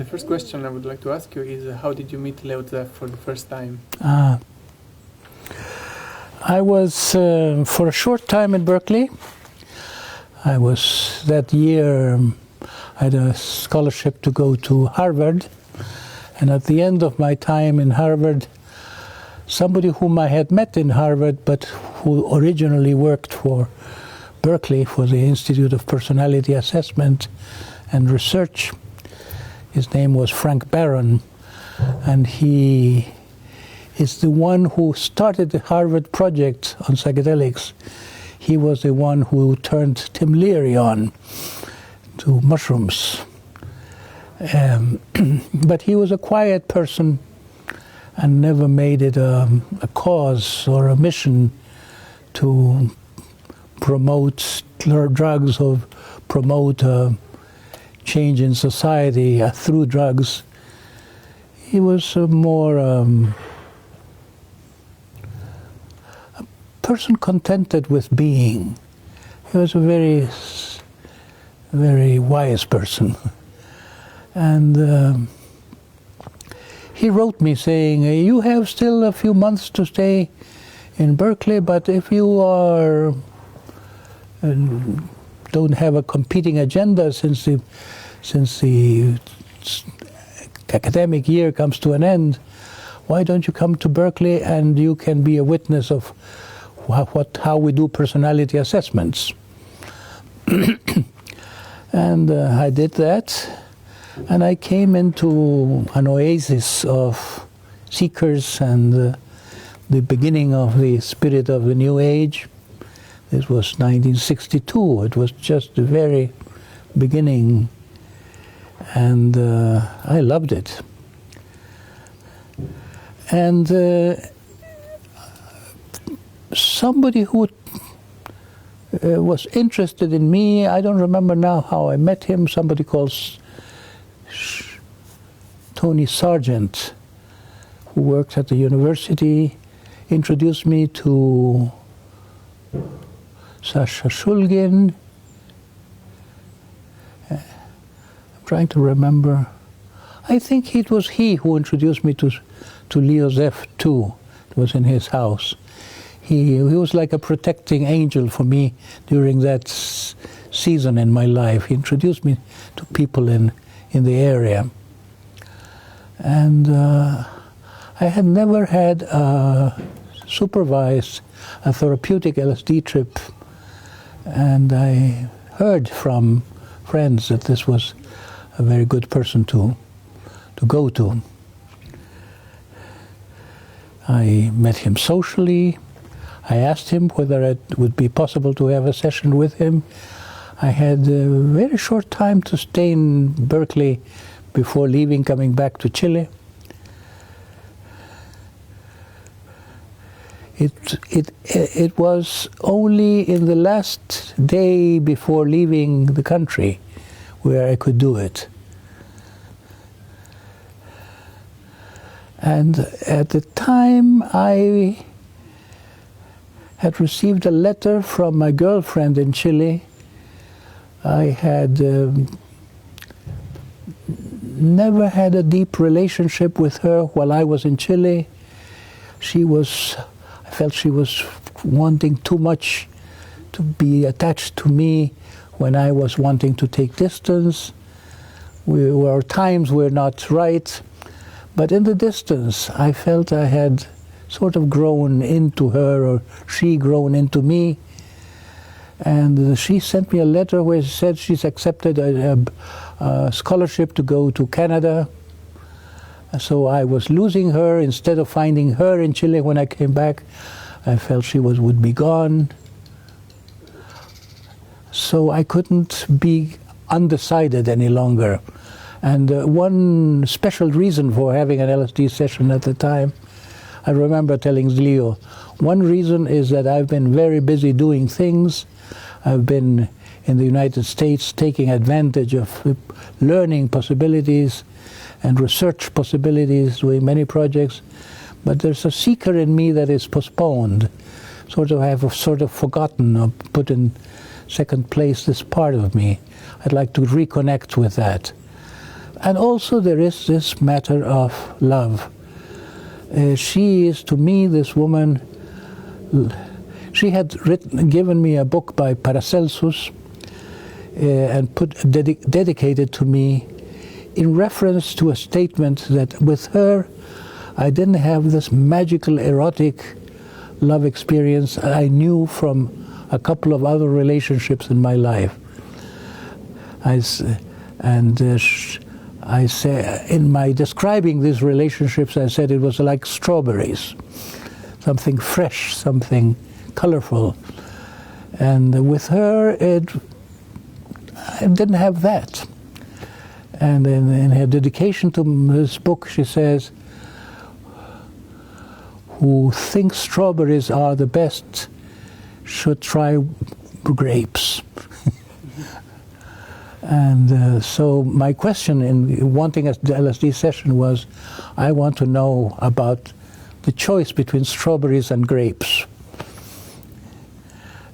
The first question I would like to ask you is how did you meet Leo Zeff for the first time? I was for a short time in Berkeley. I was that year, I had a scholarship to go to Harvard. And at the end of my time in Harvard, somebody whom I had met in Harvard, but who originally worked for Berkeley, for the Institute of Personality Assessment and Research, his name was Frank Barron, and he is the one who started the Harvard project on psychedelics. He was the one who turned Tim Leary on to mushrooms. But he was a quiet person and never made it a cause or a mission to promote drugs or promote change in society through drugs. He was more a person contented with being. He was a very, very wise person. And he wrote me saying, you have still a few months to stay in Berkeley, but if you are don't have a competing agenda since the academic year comes to an end, why don't you come to Berkeley and you can be a witness of how we do personality assessments. And I did that. And I came into an oasis of seekers and the beginning of the spirit of the New Age. This was 1962. It was just the very beginning. And I loved it. And somebody who was interested in me, I don't remember now how I met him, somebody called Tony Sargent, who works at the university, introduced me to Sasha Shulgin. I'm trying to remember. I think it was he who introduced me to Leo Zeff too. It was in his house. He was like a protecting angel for me during that season in my life. He introduced me to people in the area. And I had never had supervised a therapeutic LSD trip. And I heard from friends that this was a very good person to go to. I met him socially. I asked him whether it would be possible to have a session with him. I had a very short time to stay in Berkeley before leaving, coming back to Chile. It was only in the last day before leaving the country where I could do it. And at the time, I had received a letter from my girlfriend in Chile. I had never had a deep relationship with her while I was in Chile. I felt she was wanting too much to be attached to me when I was wanting to take distance. Our times were not right. But in the distance, I felt I had sort of grown into her, or she grown into me. And she sent me a letter where she said she's accepted a scholarship to go to Canada. So I was losing her. Instead of finding her in Chile when I came back, I felt she would be gone. So I couldn't be undecided any longer. And one special reason for having an LSD session at the time, I remember telling Leo, one reason is that I've been very busy doing things. I've been in the United States taking advantage of learning possibilities and research possibilities, doing many projects. But there's a seeker in me that is postponed. I have sort of forgotten or put in second place this part of me. I'd like to reconnect with that. And also there is this matter of love. She is, to me, this woman. She had given me a book by Paracelsus and dedicated to me in reference to a statement that with her I didn't have this magical erotic love experience I knew from a couple of other relationships in my life. I say, in my describing these relationships, I said it was like strawberries, something fresh, something colorful. And with her, I didn't have that. And in her dedication to this book, she says, "Who thinks strawberries are the best should try grapes." And so my question in wanting a LSD session was, I want to know about the choice between strawberries and grapes.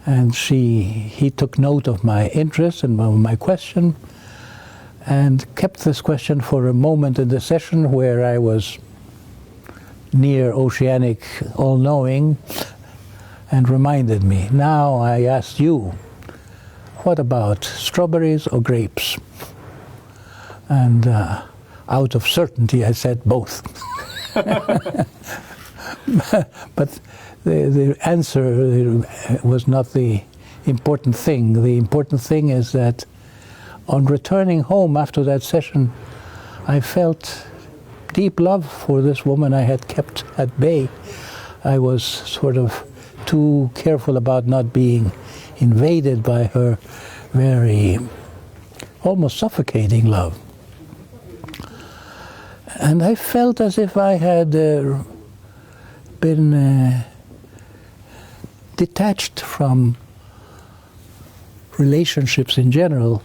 And he took note of my interest and my question, and kept this question for a moment in the session where I was near oceanic all-knowing, and reminded me, now I ask you, what about strawberries or grapes? And out of certainty I said both. But the answer was not the important thing. The important thing is that on returning home after that session, I felt deep love for this woman I had kept at bay. I was sort of too careful about not being invaded by her very almost suffocating love. And I felt as if I had been detached from relationships in general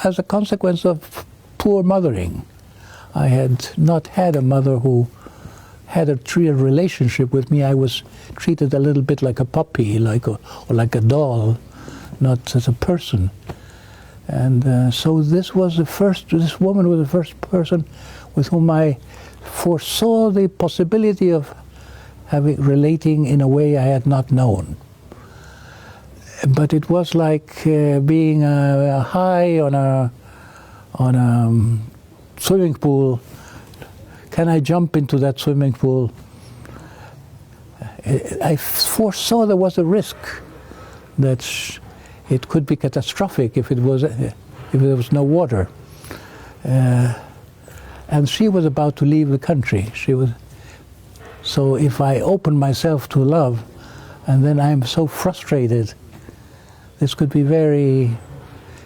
as a consequence of poor mothering. I had not had a mother who had a real relationship with me. I was treated a little bit like a puppy, or like a doll, not as a person. And so this woman was the first person with whom I foresaw the possibility of relating in a way I had not known. But it was like being high on a swimming pool. Can I jump into that swimming pool? I foresaw there was a risk that it could be catastrophic if there was no water. And she was about to leave the country. So if I open myself to love, and then I'm so frustrated, this could be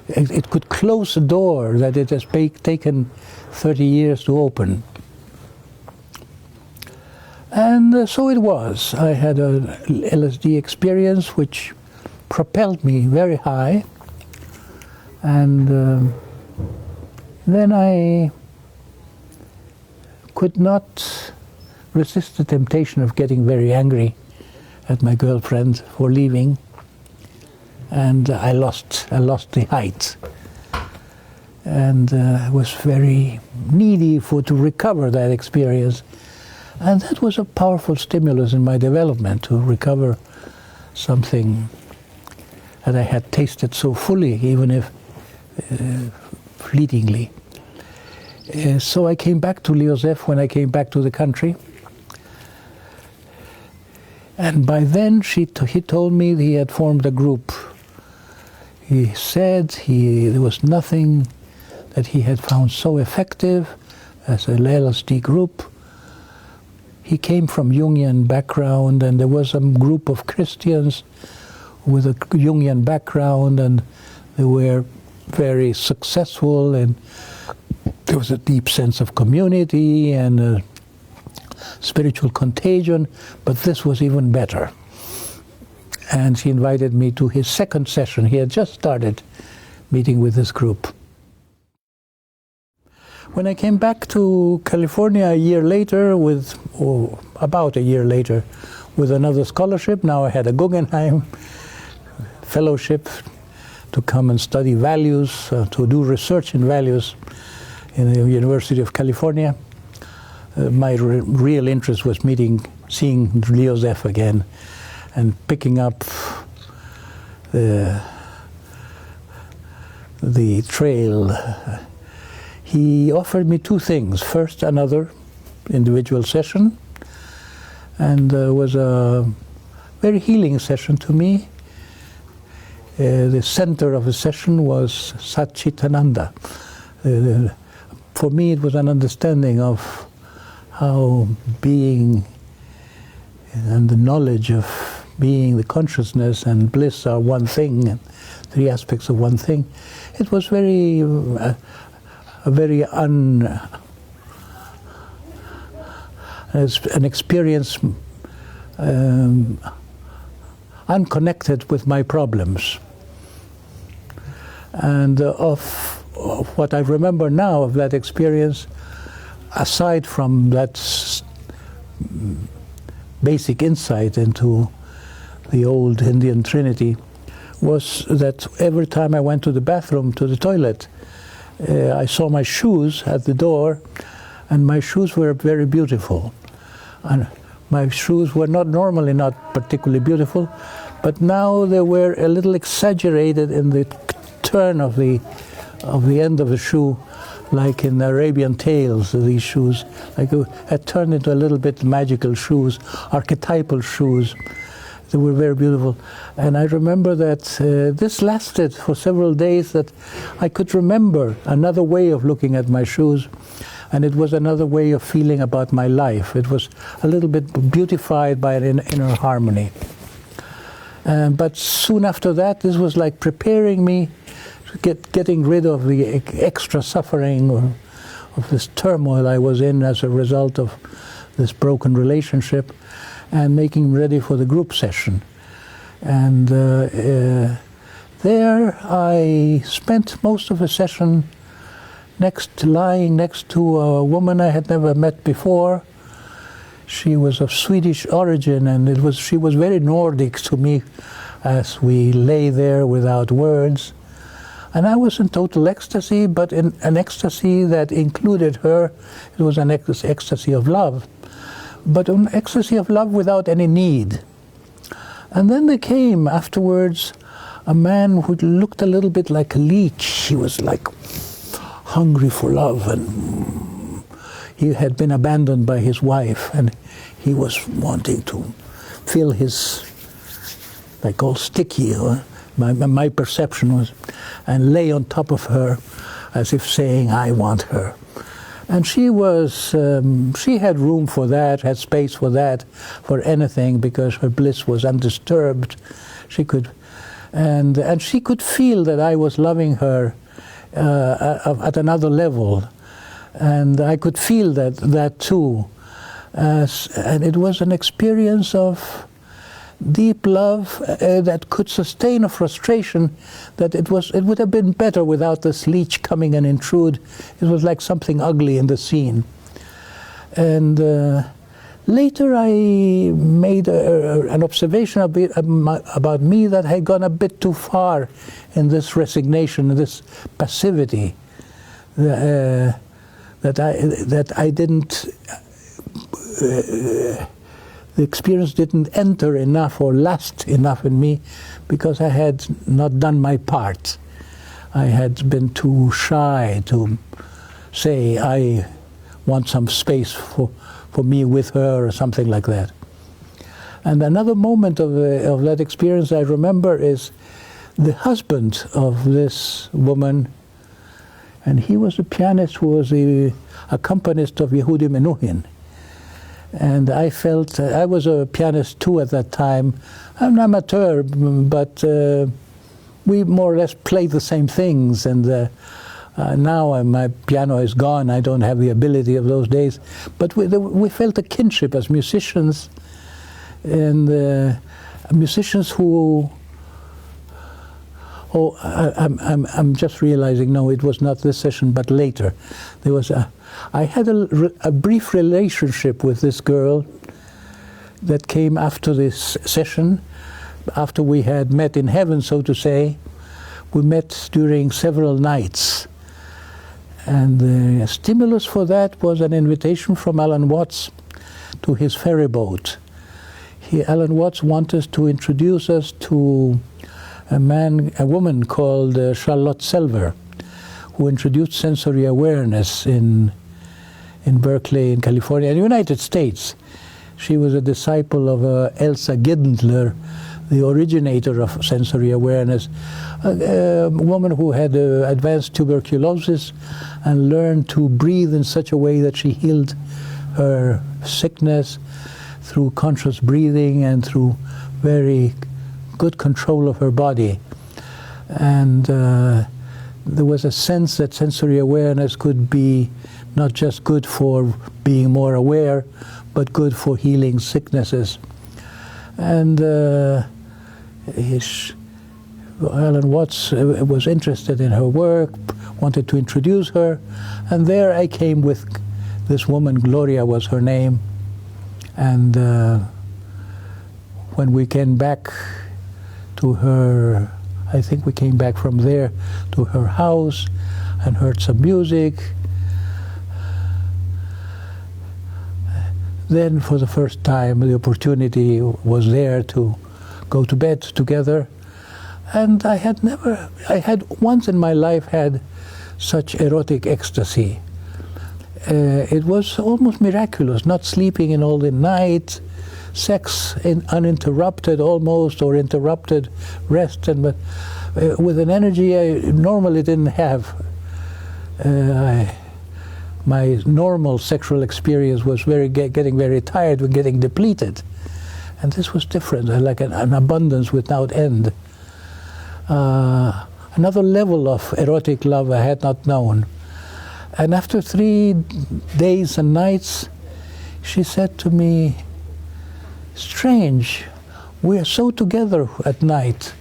it could close a door that it has taken 30 years to open. And so it was. I had an LSD experience which propelled me very high. And then I could not resist the temptation of getting very angry at my girlfriend for leaving. And I lost the height. And was very needy to recover that experience. And that was a powerful stimulus in my development, to recover something that I had tasted so fully, even if fleetingly. So I came back to Leo Zeff when I came back to the country. And by then he told me he had formed a group. He said there was nothing that he had found so effective as a LSD group. He came from Jungian background, and there was a group of Christians with a Jungian background, and they were very successful, and there was a deep sense of community and a spiritual contagion, but this was even better. And he invited me to his second session. He had just started meeting with this group. When I came back to California about a year later, with another scholarship, now I had a Guggenheim fellowship to come and study values, to do research in values in the University of California. My real interest was seeing Leo Zeff again and picking up the trail. He offered me two things. First, another individual session, and was a very healing session to me. The center of the session was Satchitananda. For me, it was an understanding of how being and the knowledge of being, the consciousness and bliss are one thing, and three aspects of one thing. It was an experience unconnected with my problems. And of what I remember now of that experience, aside from that basic insight into the old Indian Trinity, was that every time I went to the bathroom, to the toilet, I saw my shoes at the door, and my shoes were very beautiful. And my shoes were normally not particularly beautiful, but now they were a little exaggerated in the turn of the end of the shoe, like in Arabian Tales, these shoes, like had turned into a little bit magical shoes, archetypal shoes. They were very beautiful. And I remember that this lasted for several days, that I could remember another way of looking at my shoes, and it was another way of feeling about my life. It was a little bit beautified by an inner harmony. But soon after that, this was like preparing me, getting rid of the extra suffering or of this turmoil I was in as a result of this broken relationship, and making ready for the group session. And there I spent most of the session lying next to a woman I had never met before. She was of Swedish origin, and she was very Nordic to me as we lay there without words. And I was in total ecstasy, but in an ecstasy that included her. It was an ecstasy of love, but an ecstasy of love without any need. And then there came afterwards a man who looked a little bit like a leech. He was like hungry for love, and he had been abandoned by his wife, and he was wanting to feel his, like all sticky, my perception was, and lay on top of her as if saying, I want her. And she had room for that, had space for that, for anything, because her bliss was undisturbed. She could feel that I was loving her at another level, and I could feel that too. And it was an experience of deep love that could sustain a frustration that it would have been better without this leech coming and intrude. It was like something ugly in the scene. And later I made an observation about me that had gone a bit too far in this resignation, this passivity, that I didn't. The experience didn't enter enough or last enough in me because I had not done my part. I had been too shy to say, I want some space for me with her, or something like that. And another moment of that experience I remember is the husband of this woman, and he was a pianist who was the accompanist of Yehudi Menuhin. And I felt, I was a pianist too at that time. I'm an amateur, but we more or less played the same things. And now my piano is gone. I don't have the ability of those days. But we felt a kinship as musicians, and musicians who. Oh, I'm just realizing, no, it was not this session, but later. I had a brief relationship with this girl that came after this session, after we had met in heaven, so to say. we met during several nights. And the stimulus for that was an invitation from Alan Watts to his ferry boat. Alan Watts wanted to introduce us to a woman called Charlotte Selver, who introduced sensory awareness in Berkeley, in California, in the United States. She was a disciple of Elsa Gidendler, the originator of sensory awareness, a woman who had advanced tuberculosis and learned to breathe in such a way that she healed her sickness through conscious breathing and through very good control of her body. And there was a sense that sensory awareness could be not just good for being more aware, but good for healing sicknesses. And Alan Watts was interested in her work, wanted to introduce her, and there I came with this woman, Gloria was her name, and when we came back to her, I think we came back from there to her house and heard some music. Then for the first time the opportunity was there to go to bed together. And I had once in my life had such erotic ecstasy. It was almost miraculous, not sleeping in all the night, sex uninterrupted almost, or interrupted rest, but with an energy I normally didn't have. My normal sexual experience was getting very tired and getting depleted. And this was different, like an abundance without end. Another level of erotic love I had not known. And after 3 days and nights, she said to me, "Strange, we are so together at night,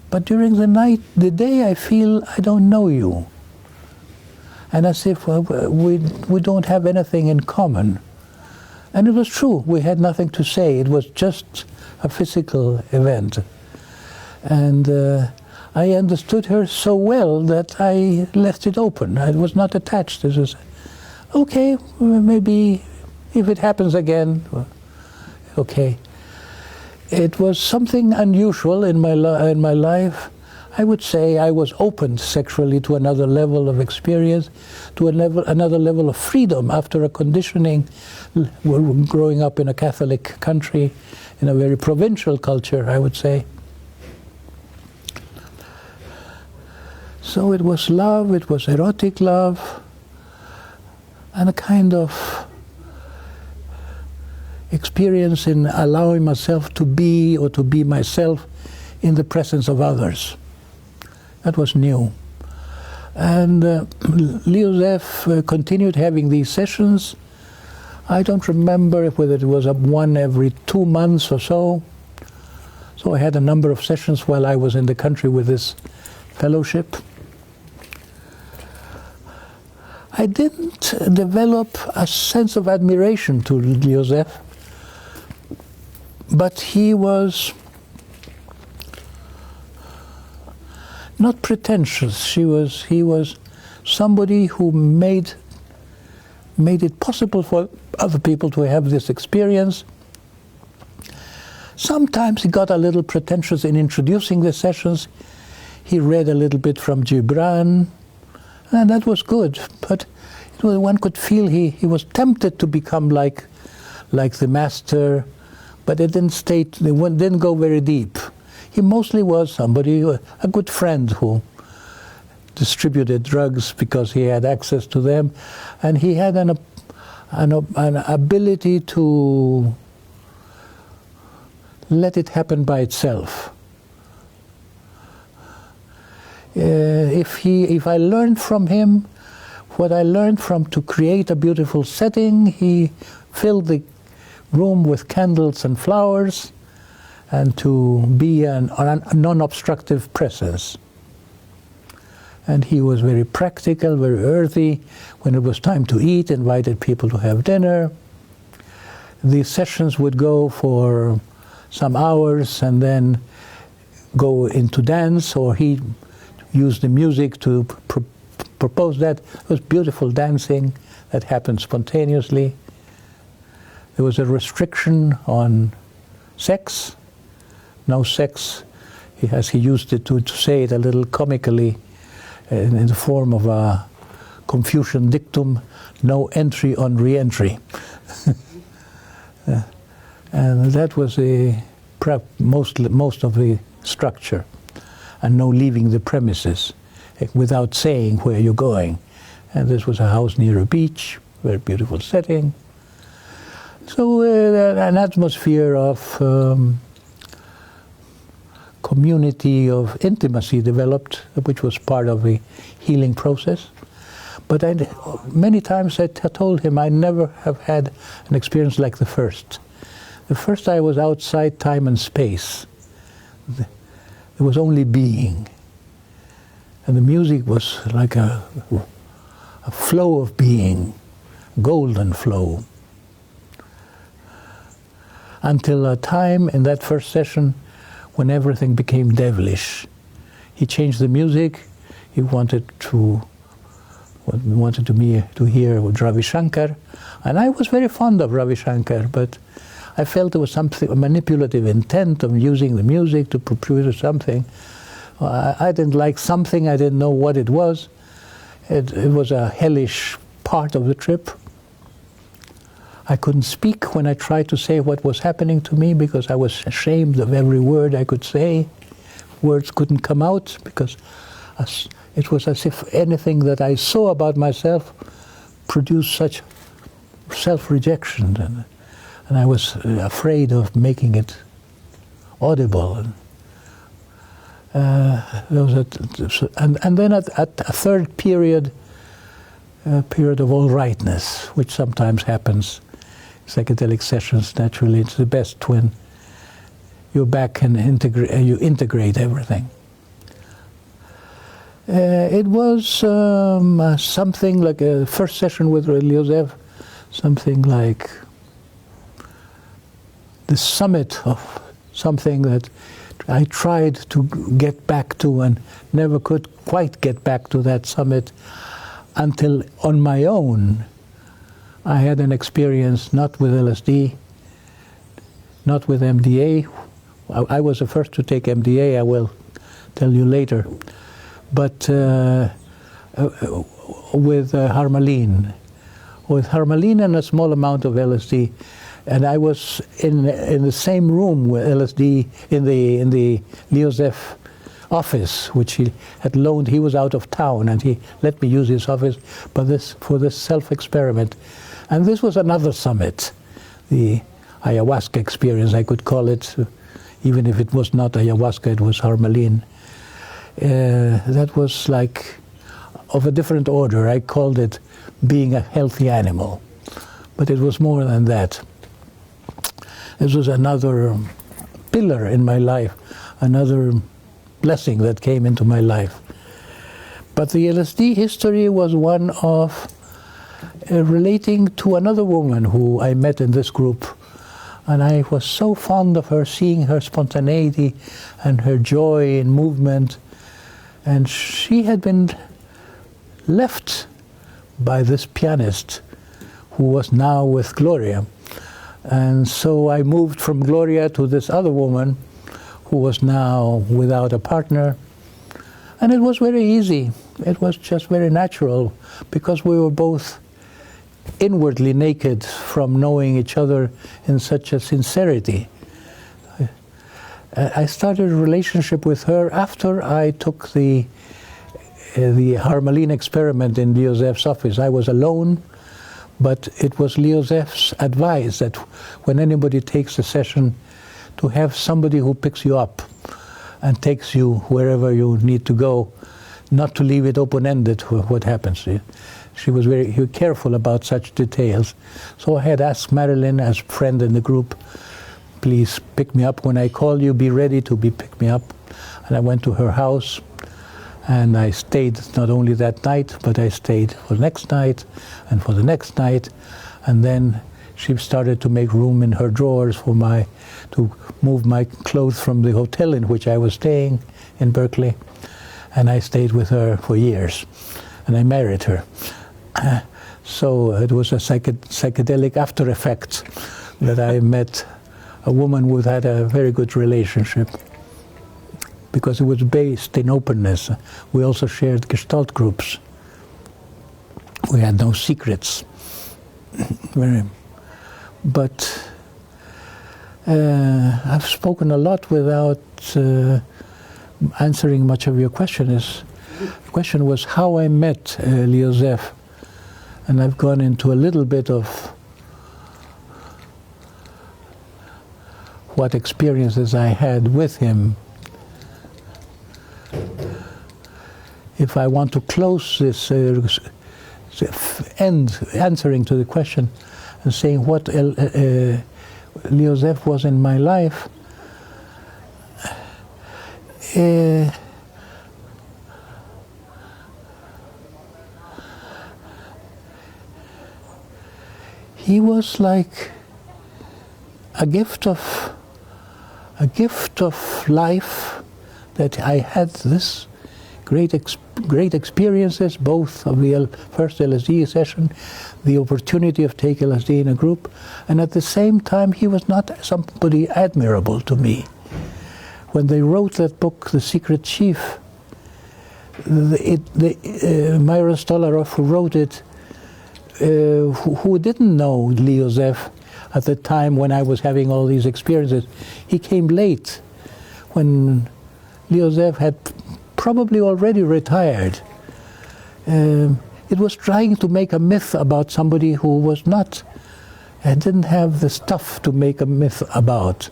but during the day I feel I don't know you." And as if we don't have anything in common. And it was true, we had nothing to say, it was just a physical event. And I understood her so well that I left it open. I was not attached. It was, okay, maybe if it happens again, okay. It was something unusual in my life. I would say I was opened sexually to another level of experience, to another level of freedom after a conditioning, growing up in a Catholic country, in a very provincial culture, I would say. So it was love, it was erotic love, and a kind of experience in allowing myself to be or to be myself in the presence of others. That was new. And Leo Zeff continued having these sessions. I don't remember whether it was one every 2 months or so. So I had a number of sessions while I was in the country with this fellowship. I didn't develop a sense of admiration to Leo Zeff, but he was not pretentious. He was somebody who made it possible for other people to have this experience. Sometimes he got a little pretentious in introducing the sessions. He read a little bit from Gibran, and that was good. But one could feel he was tempted to become like the master, but it didn't go very deep. He mostly was somebody, a good friend who distributed drugs because he had access to them, and he had an ability to let it happen by itself. If I learned from him what I learned from to create a beautiful setting, he filled the room with candles and flowers, and to be a non-obstructive presence. And he was very practical, very earthy. When it was time to eat, invited people to have dinner. The sessions would go for some hours and then go into dance, or he use the music to propose that. It was beautiful dancing that happened spontaneously. There was a restriction on sex. No sex, as he used it to say it a little comically, in the form of a Confucian dictum, no entry on re-entry. And that was most of the structure. And no leaving the premises without saying where you're going. And this was a house near a beach, very beautiful setting. So an atmosphere of community, of intimacy developed, which was part of the healing process. But many times I told him I never have had an experience like the first. The first I was outside time and space. There was only being. And the music was like a flow of being, golden flow. Until a time in that first session when everything became devilish. He changed the music. He wanted me to hear Ravi Shankar. And I was very fond of Ravi Shankar, but I felt there was something, a manipulative intent of using the music to produce something. I didn't like something, I didn't know what it was. It was a hellish part of the trip. I couldn't speak when I tried to say what was happening to me because I was ashamed of every word I could say. Words couldn't come out because it was as if anything that I saw about myself produced such self-rejection. And I was afraid of making it audible. And then at a third period, a period of all rightness, which sometimes happens. Psychedelic sessions, naturally, it's the best when you're back and you integrate everything. It was something like a first session with Leo Zeff, something like the summit of something that I tried to get back to and never could quite get back to that summit until on my own I had an experience not with LSD, not with MDA. I was the first to take MDA, I will tell you later, but with Harmaline. With Harmaline and a small amount of LSD. And I was in the same room with LSD in the Leo Zeff office, which he had loaned. He was out of town, and he let me use his office for this self-experiment. And this was another summit, the ayahuasca experience, I could call it, even if it was not ayahuasca, it was Harmaline. That was like of a different order. I called it being a healthy animal, but it was more than that. This was another pillar in my life, another blessing that came into my life. But the LSD history was one of relating to another woman who I met in this group. And I was so fond of her, seeing her spontaneity and her joy in movement. And she had been left by this pianist who was now with Gloria. And so I moved from Gloria to this other woman who was now without a partner. And it was very easy. It was just very natural because we were both inwardly naked from knowing each other in such a sincerity. I started a relationship with her after I took the Harmaline experiment in Leo Zeff's office. I was alone, but it was Leo Zeff's advice that when anybody takes a session, to have somebody who picks you up and takes you wherever you need to go, not to leave it open-ended what happens. She was very careful about such details. So I had asked Marilyn, as friend in the group, please pick me up when I call you, be ready to pick me up. And I went to her house, and I stayed not only that night, but I stayed for the next night, and for the next night, and then she started to make room in her drawers to move my clothes from the hotel in which I was staying in Berkeley. and I stayed with her for years, and I married her. So it was a psychedelic after effect that I met a woman who had a very good relationship, because it was based in openness. We also shared Gestalt groups. We had no secrets. But I've spoken a lot without answering much of your question. The question was how I met Leo Zeff, and I've gone into a little bit of what experiences I had with him. If I want to close this answering to the question and saying what Leo Zeff was in my life, he was like a gift of life, that I had this great experiences, both of the first LSD session, the opportunity of taking LSD in a group, and at the same time he was not somebody admirable to me. When they wrote that book, The Secret Chief, Myron Stolaroff, who wrote it, who didn't know Leo Zeff at the time when I was having all these experiences, he came late when Leo Zeff had probably already retired. It was trying to make a myth about somebody who was not, didn't have the stuff to make a myth about.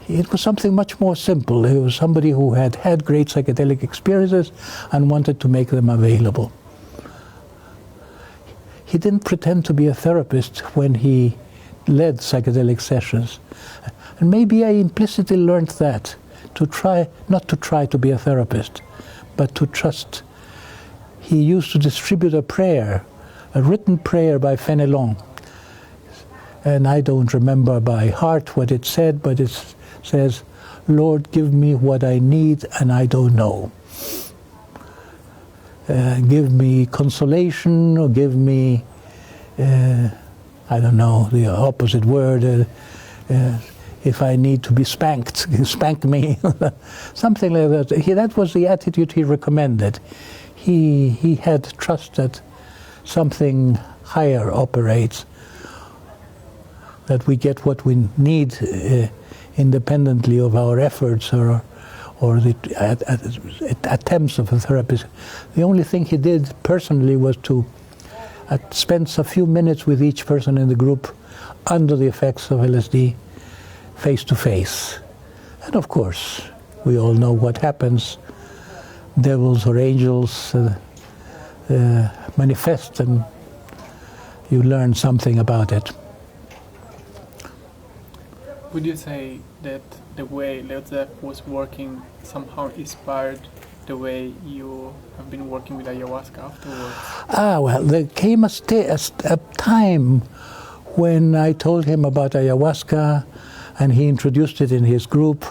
It was something much more simple. It was somebody who had had great psychedelic experiences and wanted to make them available. He didn't pretend to be a therapist when he led psychedelic sessions. And maybe I implicitly learned that, not to try to be a therapist, but to trust. He used to distribute a prayer, a written prayer by Fenelon. And I don't remember by heart what it said, but it says, "Lord, give me what I need and I don't know. Give me consolation, or give me, I don't know, the opposite word, if I need to be spanked, spank me," something like that. That was the attitude he recommended. He had trust that something higher operates, that we get what we need independently of our efforts or the attempts of a therapist. The only thing he did personally was to spend a few minutes with each person in the group under the effects of LSD, face to face. And of course, we all know what happens. Devils or angels manifest, and you learn something about it. Would you say that the way Leo Zeff was working somehow inspired the way you have been working with ayahuasca afterwards? Well, there came a time when I told him about ayahuasca, and he introduced it in his group.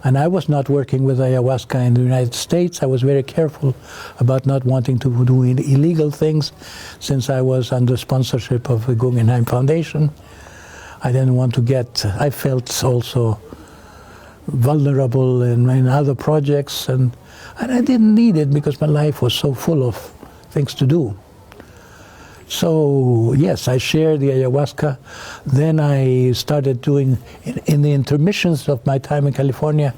And I was not working with ayahuasca in the United States. I was very careful about not wanting to do illegal things, since I was under sponsorship of the Guggenheim Foundation. I didn't want to I felt also vulnerable in other projects, and I didn't need it because my life was so full of things to do. So yes, I shared the ayahuasca. Then I started doing, in the intermissions of my time in California,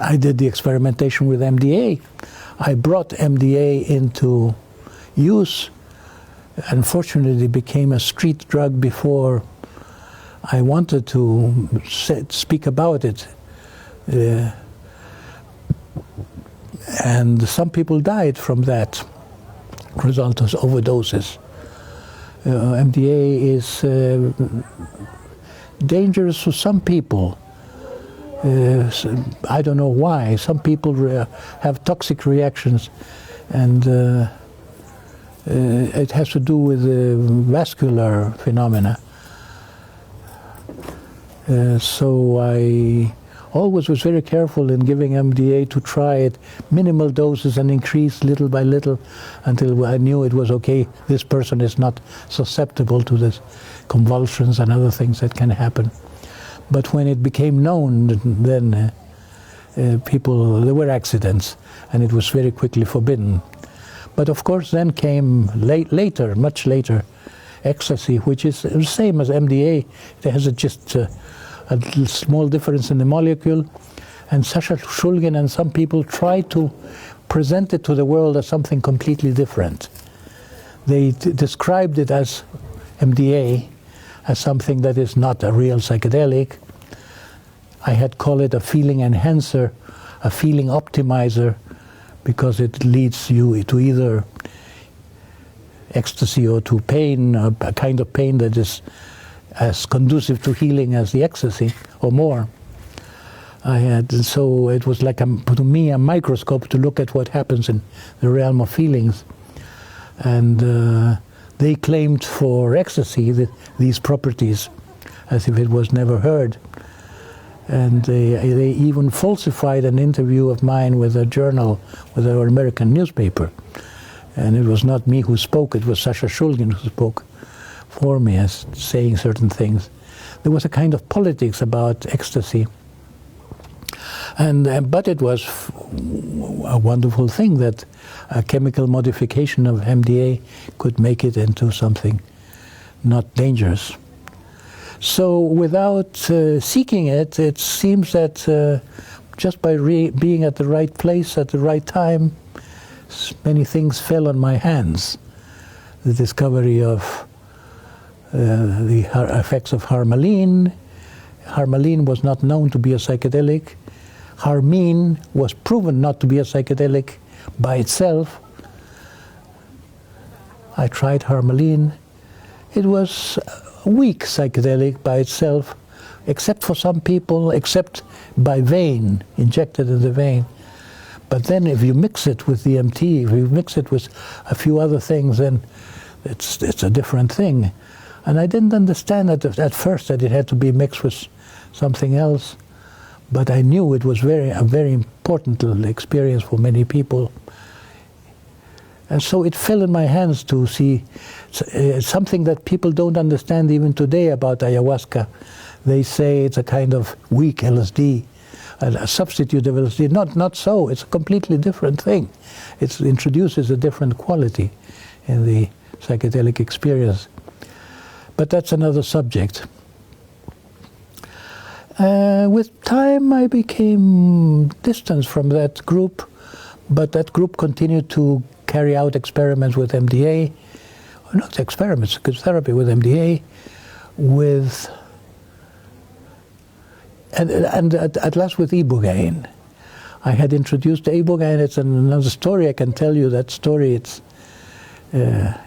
I did the experimentation with MDA. I brought MDA into use. Unfortunately, it became a street drug before I wanted to speak about it. And some people died from that result of overdoses. MDA is dangerous to some people. I don't know why. Some people have toxic reactions, and it has to do with vascular phenomena. So I always was very careful in giving MDA to try it, minimal doses and increase little by little until I knew it was okay. This person is not susceptible to this convulsions and other things that can happen. But when it became known, then there were accidents, and it was very quickly forbidden. But of course then came later, much later, ecstasy, which is the same as MDA. It has just a small difference in the molecule. And Sasha Shulgin and some people tried to present it to the world as something completely different. They described it as MDA, as something that is not a real psychedelic. I had called it a feeling enhancer, a feeling optimizer, because it leads you to either ecstasy or to pain, a kind of pain that is as conducive to healing as the ecstasy, or more. So it was like, to me, a microscope to look at what happens in the realm of feelings. And they claimed for ecstasy these properties as if it was never heard. And they even falsified an interview of mine with a journal, with an American newspaper. And it was not me who spoke, it was Sasha Shulgin who spoke for me as saying certain things. There was a kind of politics about ecstasy. But it was a wonderful thing that a chemical modification of MDA could make it into something not dangerous. So without seeking it, it seems that just by being at the right place at the right time, many things fell on my hands. The discovery of the effects of harmaline. Harmaline was not known to be a psychedelic. Harmine was proven not to be a psychedelic by itself. I tried harmaline. It was a weak psychedelic by itself, except for some people, except by vein, injected in the vein. But then if you mix it with DMT, if you mix it with a few other things, then it's a different thing. And I didn't understand at first that it had to be mixed with something else. But I knew it was a very important experience for many people. And so it fell in my hands to see something that people don't understand even today about ayahuasca. They say it's a kind of weak LSD, a substitute of LSD. Not so. It's a completely different thing. It introduces a different quality in the psychedelic experience. But that's another subject. With time, I became distanced from that group, but that group continued to carry out experiments with MDA, or not experiments, because therapy with MDA, and at last with ibogaine. I had introduced ibogaine. It's another story. I can tell you that story. It's a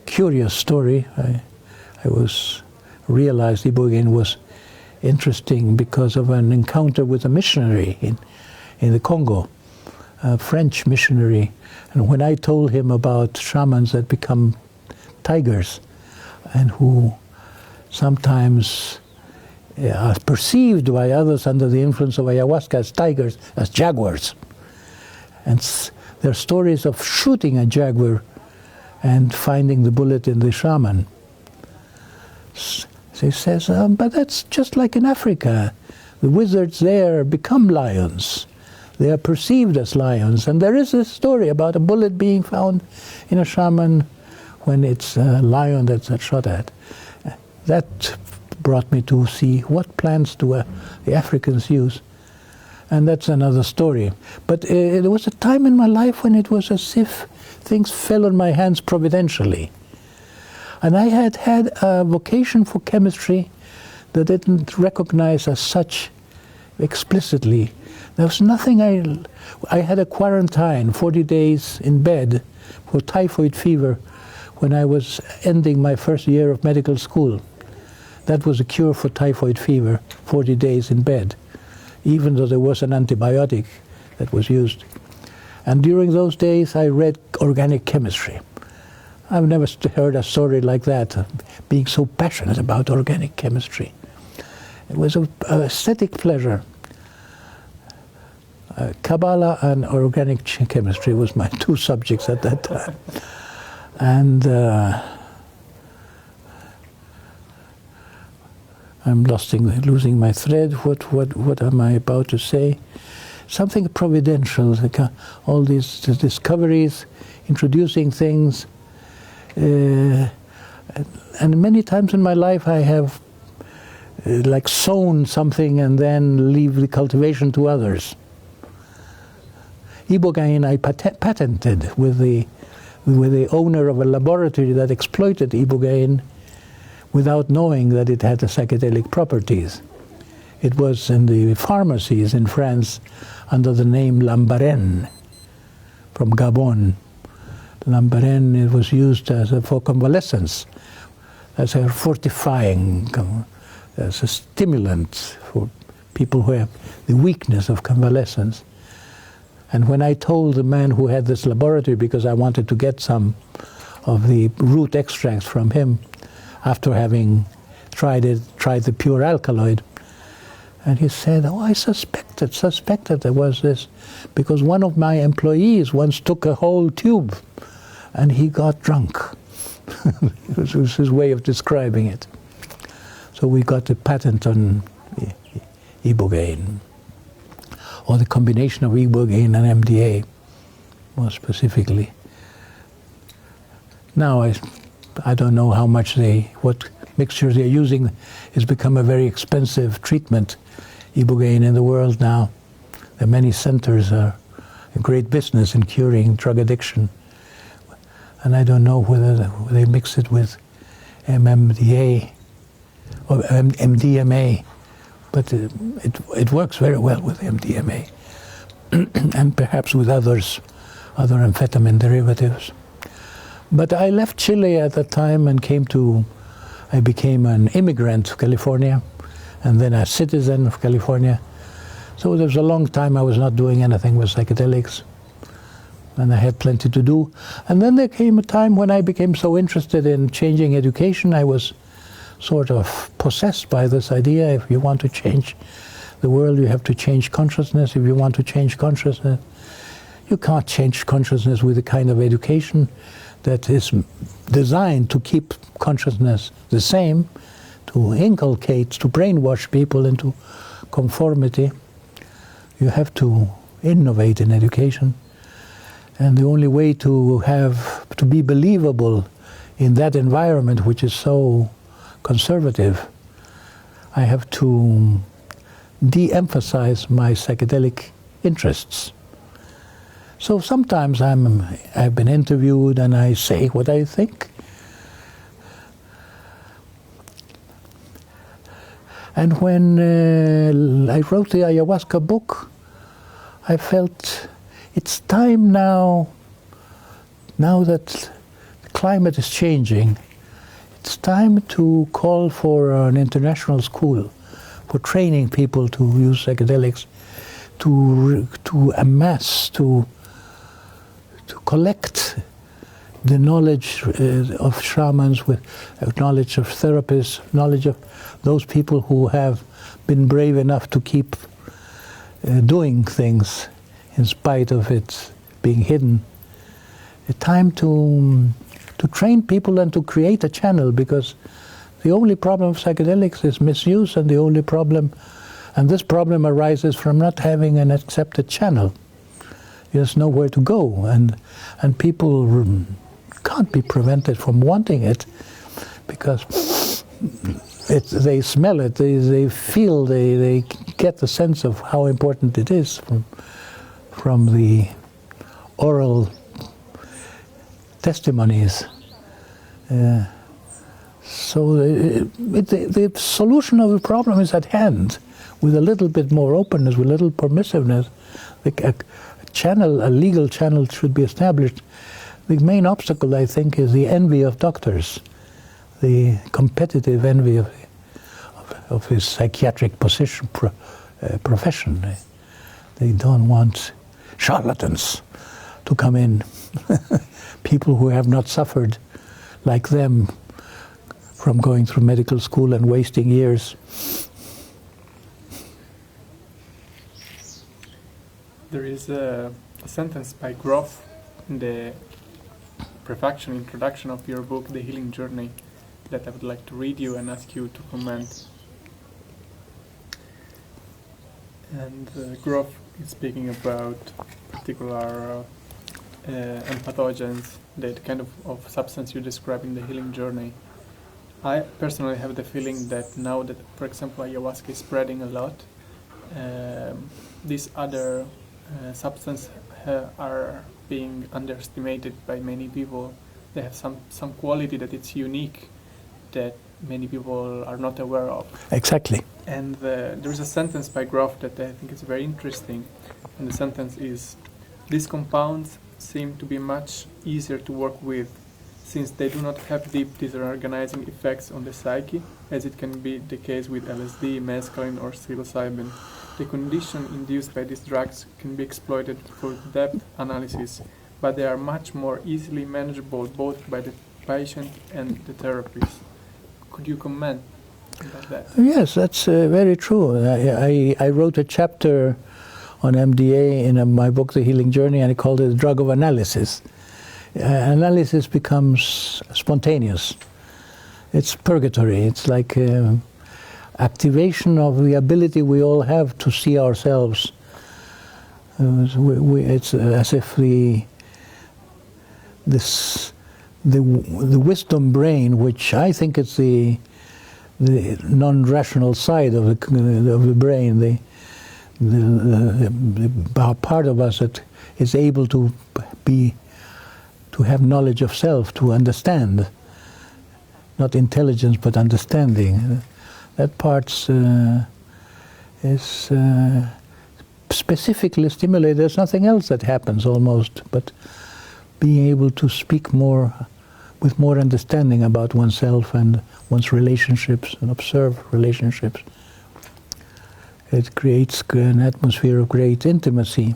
curious story. I realized ibogaine was interesting because of an encounter with a missionary in the Congo, a French missionary. And when I told him about shamans that become tigers and who sometimes are perceived by others under the influence of ayahuasca as tigers, as jaguars. And there are stories of shooting a jaguar and finding the bullet in the shaman. He says, but that's just like in Africa. The wizards there become lions. They are perceived as lions. And there is a story about a bullet being found in a shaman when it's a lion that's shot at. That brought me to see what plants do the Africans use. And that's another story. But there was a time in my life when it was as if things fell on my hands providentially. And I had a vocation for chemistry that didn't recognize as such explicitly. There was nothing I had a quarantine, 40 days in bed for typhoid fever when I was ending my first year of medical school. That was a cure for typhoid fever, 40 days in bed, even though there was an antibiotic that was used. And during those days I read organic chemistry. I've never heard a story like that, being so passionate about organic chemistry. It was an aesthetic pleasure. Kabbalah and organic chemistry was my two subjects at that time. And I'm losing my thread. What am I about to say? Something providential, like all these discoveries, introducing things. And many times in my life I have like sown something and then leave the cultivation to others. Ibogaine I patented with the owner of a laboratory that exploited ibogaine without knowing that it had the psychedelic properties. It was in the pharmacies in France under the name Lambarène from Gabon. Lambarène, it was used for convalescence, as a fortifying, as a stimulant for people who have the weakness of convalescence. And when I told the man who had this laboratory, because I wanted to get some of the root extracts from him, after having tried the pure alkaloid, and he said, "Oh, I suspected there was this, because one of my employees once took a whole tube, and he got drunk." It was his way of describing it. So we got the patent on ibogaine, or the combination of ibogaine and MDA, more specifically. Now I don't know how much what mixture they're using. Has become a very expensive treatment, ibogaine, in the world now. There are many centers are a great business in curing drug addiction. And I don't know whether they mix it with MMDA or MDMA, but it works very well with MDMA and perhaps with other amphetamine derivatives. But I left Chile at that time and I became an immigrant to California and then a citizen of California. So there was a long time I was not doing anything with psychedelics, and I had plenty to do. And then there came a time when I became so interested in changing education, I was sort of possessed by this idea: if you want to change the world, you have to change consciousness. If you want to change consciousness, you can't change consciousness with the kind of education that is designed to keep consciousness the same, to inculcate, to brainwash people into conformity. You have to innovate in education. And the only way to be believable in that environment, which is so conservative, I have to de-emphasize my psychedelic interests. So sometimes I've been interviewed and I say what I think. And when I wrote the ayahuasca book, I felt it's time now that the climate is changing, it's time to call for an international school for training people to use psychedelics, to amass, to collect the knowledge of shamans, with knowledge of therapists, knowledge of those people who have been brave enough to keep doing things in spite of it being hidden. A time to train people and to create a channel, because the only problem of psychedelics is misuse, and this problem arises from not having an accepted channel. There's nowhere to go, and people can't be prevented from wanting it, because they smell it, they feel, they get the sense of how important it is from the oral testimonies. So the solution of the problem is at hand. With a little bit more openness, with a little permissiveness, a legal channel should be established. The main obstacle, I think, is the envy of doctors, the competitive envy of his psychiatric profession. They don't want charlatans to come in, people who have not suffered like them from going through medical school and wasting years. is a sentence by Groff in the introduction of your book, The Healing Journey, that I would like to read you and ask you to comment. And Groff is speaking about particular pathogens, that kind of substance you describe in The Healing Journey. I personally have the feeling that now that, for example, ayahuasca is spreading a lot, these other substances are being underestimated by many people. They have some quality that it's unique that many people are not aware of. Exactly. And there is a sentence by Groff that I think is very interesting. And the sentence is, these compounds seem to be much easier to work with since they do not have deep disorganizing effects on the psyche, as it can be the case with LSD, mescaline, or psilocybin. The condition induced by these drugs can be exploited for depth analysis, but they are much more easily manageable both by the patient and the therapist. Could you comment about that? Yes, that's very true. I wrote a chapter on MDA in my book, The Healing Journey, and I called it the drug of analysis. Analysis becomes spontaneous. It's purgatory. It's like activation of the ability we all have to see ourselves. It's as if the wisdom brain, which I think is the non-rational side of the brain, the part of us that is able to have knowledge of self, to understand, not intelligence but understanding. That part is specifically stimulated. There's nothing else that happens almost, but being able to speak more with more understanding about oneself and one's relationships and observe relationships. It creates an atmosphere of great intimacy.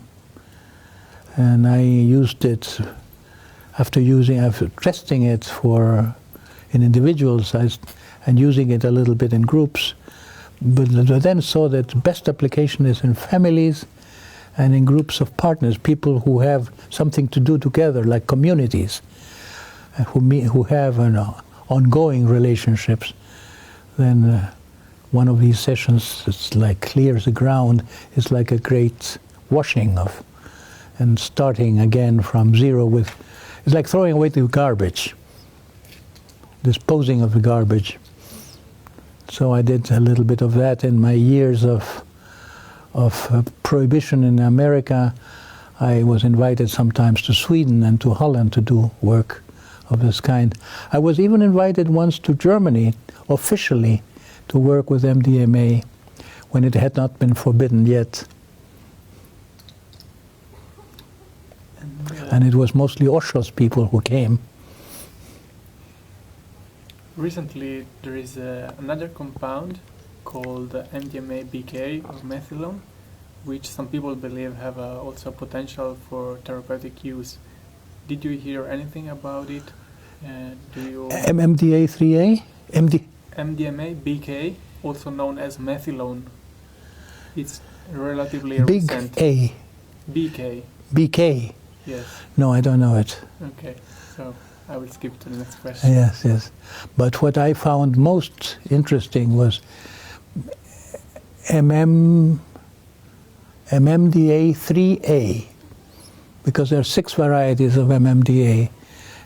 And I used it after testing it in individuals and using it a little bit in groups. But I then saw that the best application is in families and in groups of partners, people who have something to do together, like communities, who have ongoing relationships. Then one of these sessions, it's like clears the ground, is like a great washing of, and starting again from zero with, it's like throwing away the garbage, disposing of the garbage. So I did a little bit of that in my years of prohibition in America. I was invited sometimes to Sweden and to Holland to do work of this kind. I was even invited once to Germany officially to work with MDMA when it had not been forbidden yet. And it was mostly Osho's people who came. Recently, there is another compound called MDMA BK or methylone, which some people believe have also potential for therapeutic use. Did you hear anything about it? Do you MDA 3A? MDMA BK, also known as methylone. It's relatively Big recent. A. BK. BK. Yes. No, I don't know it. Okay, so I will skip to the next question. Yes, yes. But what I found most interesting was MMDA 3A, because there are 6 varieties of MMDA,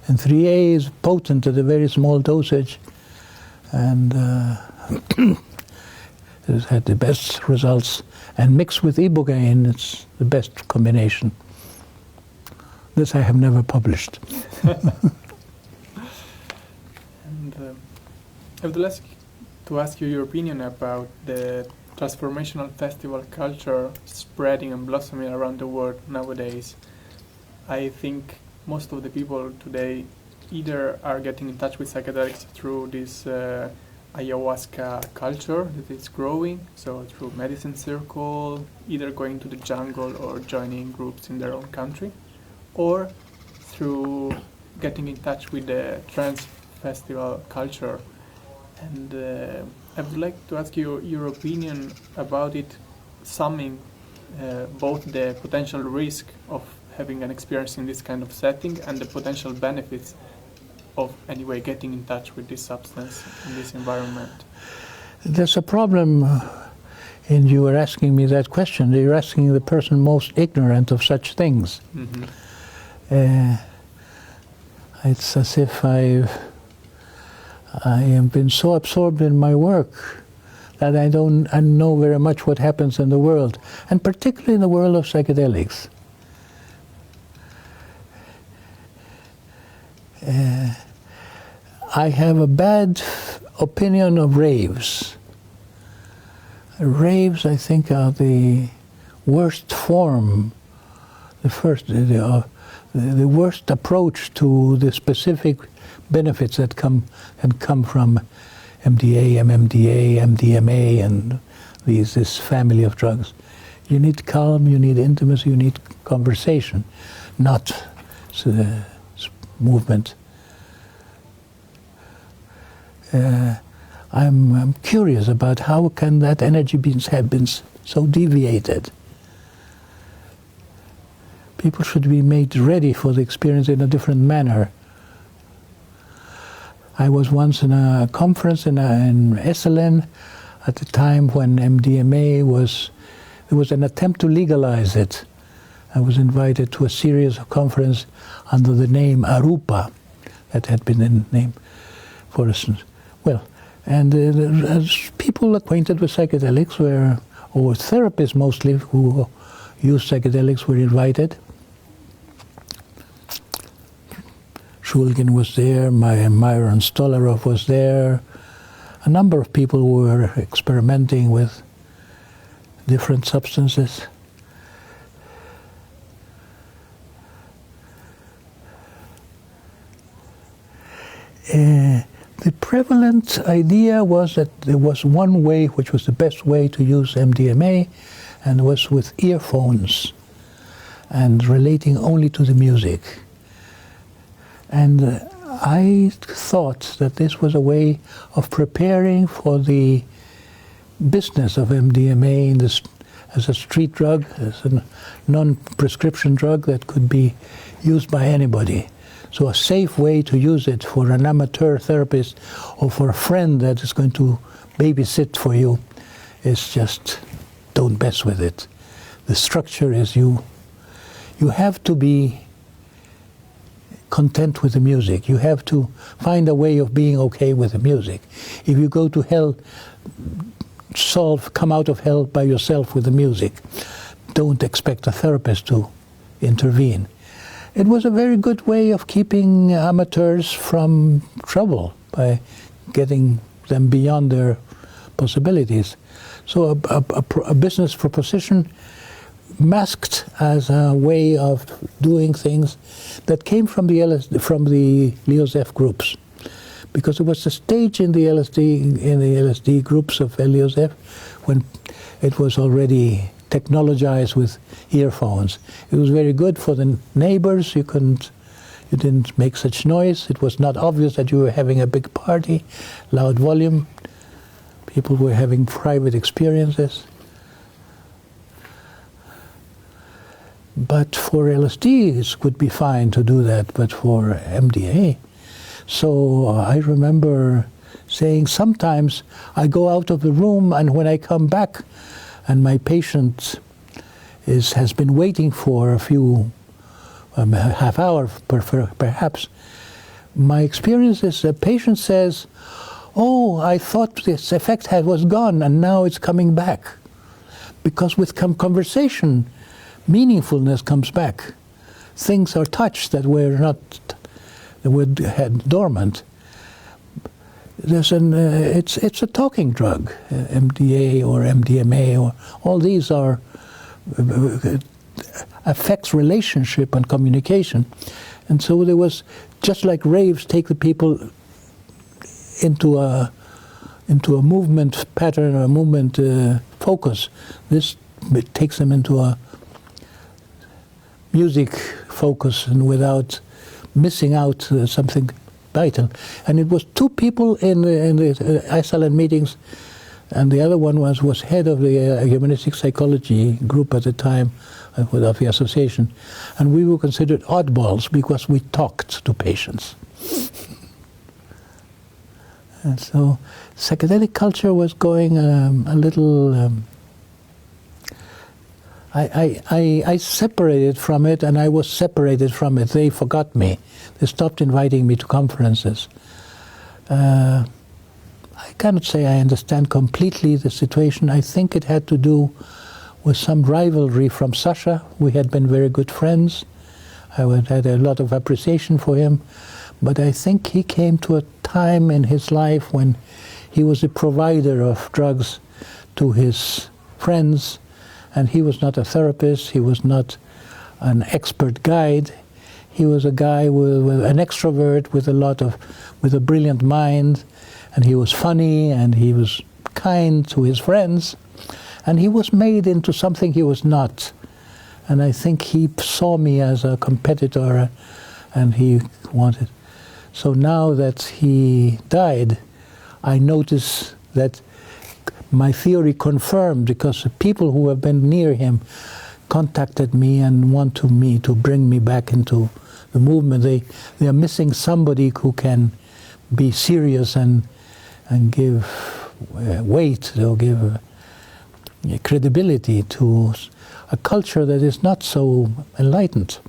and 3A is potent at a very small dosage, and it had the best results. And mixed with ibogaine, it's the best combination. This I have never published. And I would like to ask you your opinion about the transformational festival culture spreading and blossoming around the world nowadays. I think most of the people today either are getting in touch with psychedelics through this ayahuasca culture that is growing, so through medicine circle, either going to the jungle or joining groups in their own country, or through getting in touch with the trance festival culture. And I would like to ask you your opinion about it, summing both the potential risk of having an experience in this kind of setting and the potential benefits of anyway getting in touch with this substance in this environment? There's a problem, and you were asking me that question. You're asking the person most ignorant of such things. Mm-hmm. It's as if I have been so absorbed in my work that I know very much what happens in the world, and particularly in the world of psychedelics. I have a bad opinion of raves. Raves, I think, are the worst form, the worst approach to the specific benefits that can come from MDA, MMDA, MDMA, and this family of drugs. You need calm, you need intimacy, you need conversation, not movement. I'm curious about how can that energy have been so deviated. People should be made ready for the experience in a different manner. I was once in a conference in Esselen at the time when MDMA there was an attempt to legalize it. I was invited to a series of conferences under the name Arupa, that had been the name, for instance. Well, and as people acquainted with psychedelics or therapists mostly who use psychedelics were invited. Shulgin was there, Myron Stolarov was there. A number of people who were experimenting with different substances. The prevalent idea was that there was one way, which was the best way to use MDMA, and was with earphones and relating only to the music. And I thought that this was a way of preparing for the business of MDMA as a street drug, as a non-prescription drug that could be used by anybody. So a safe way to use it for an amateur therapist or for a friend that is going to babysit for you is just don't mess with it. The structure is you have to be content with the music. You have to find a way of being okay with the music. If you go to hell, come out of hell by yourself with the music. Don't expect a therapist to intervene. It was a very good way of keeping amateurs from trouble by getting them beyond their possibilities. So a business proposition masked as a way of doing things that came from the Leo Zeff groups, because it was a stage in the LSD groups of Leo Zeff when it was already technologized with earphones. It was very good for the neighbors. You didn't make such noise. It was not obvious that you were having a big party, loud volume. People were having private experiences. But for LSD, it would be fine to do that, but for MDA. So I remember saying sometimes I go out of the room, and when I come back and my patient has been waiting for a few half hour perhaps, my experience is the patient says, "Oh, I thought this effect was gone and now it's coming back." Because with conversation, meaningfulness comes back. Things are touched that had dormant. It's a talking drug, MDA or MDMA, or all these affects relationship and communication. And so there was, just like raves take the people into a movement pattern, or a movement focus, this takes them into a music focus and without missing out something vital. And it was two people in the Iceland meetings and the other one was head of the humanistic psychology group at the time of the association, and we were considered oddballs because we talked to patients. And so psychedelic culture was going a little... I separated from it, and I was separated from it. They forgot me. They stopped inviting me to conferences. I cannot say I understand completely the situation. I think it had to do with some rivalry from Sasha. We had been very good friends. I had a lot of appreciation for him. But I think he came to a time in his life when he was a provider of drugs to his friends, and he was not a therapist, he was not an expert guide. He was a guy with an extrovert with a brilliant mind, and he was funny and he was kind to his friends, and he was made into something he was not. And I think he saw me as a competitor, and he wanted. So now that he died, I notice that my theory confirmed, because the people who have been near him contacted me and wanted me to bring me back into the movement. They are missing somebody who can be serious and give weight or give credibility to a culture that is not so enlightened.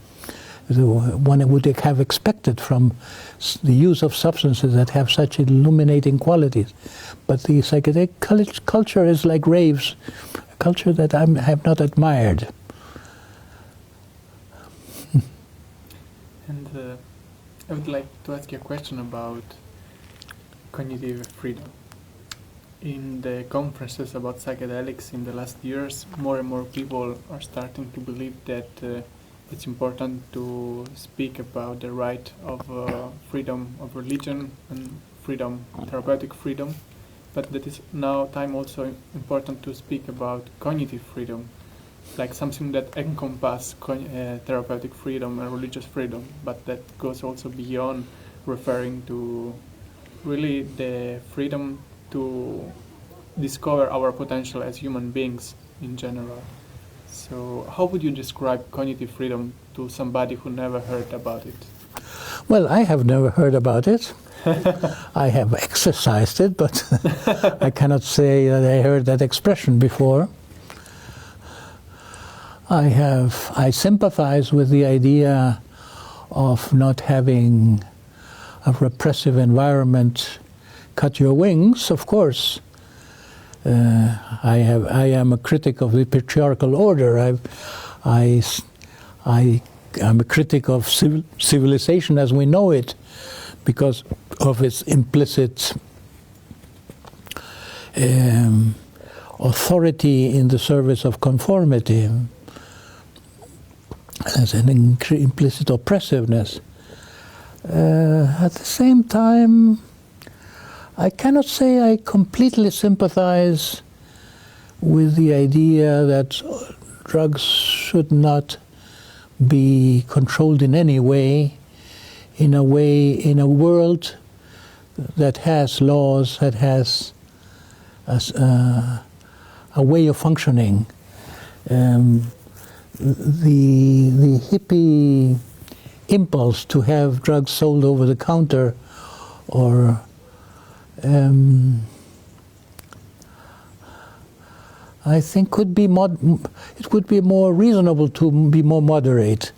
One would have expected from the use of substances that have such illuminating qualities. But the psychedelic culture is like raves, a culture that I have not admired. And I would like to ask you a question about cognitive freedom. In the conferences about psychedelics in the last years, more and more people are starting to believe that it's important to speak about the right of freedom of religion and freedom, therapeutic freedom, but that is now time also important to speak about cognitive freedom, like something that encompasses therapeutic freedom and religious freedom, but that goes also beyond referring to really the freedom to discover our potential as human beings in general. So how would you describe cognitive freedom to somebody who never heard about it? Well, I have never heard about it. I have exercised it, but I cannot say that I heard that expression before. I sympathize with the idea of not having a repressive environment cut your wings, of course. I am a critic of the patriarchal order. I am a critic of civilization as we know it, because of its implicit authority in the service of conformity, as an implicit oppressiveness. At the same time, I cannot say I completely sympathize with the idea that drugs should not be controlled in any way, in a world that has laws, that has a way of functioning. The hippie impulse to have drugs sold over the counter, or I think it would be more reasonable to be more moderate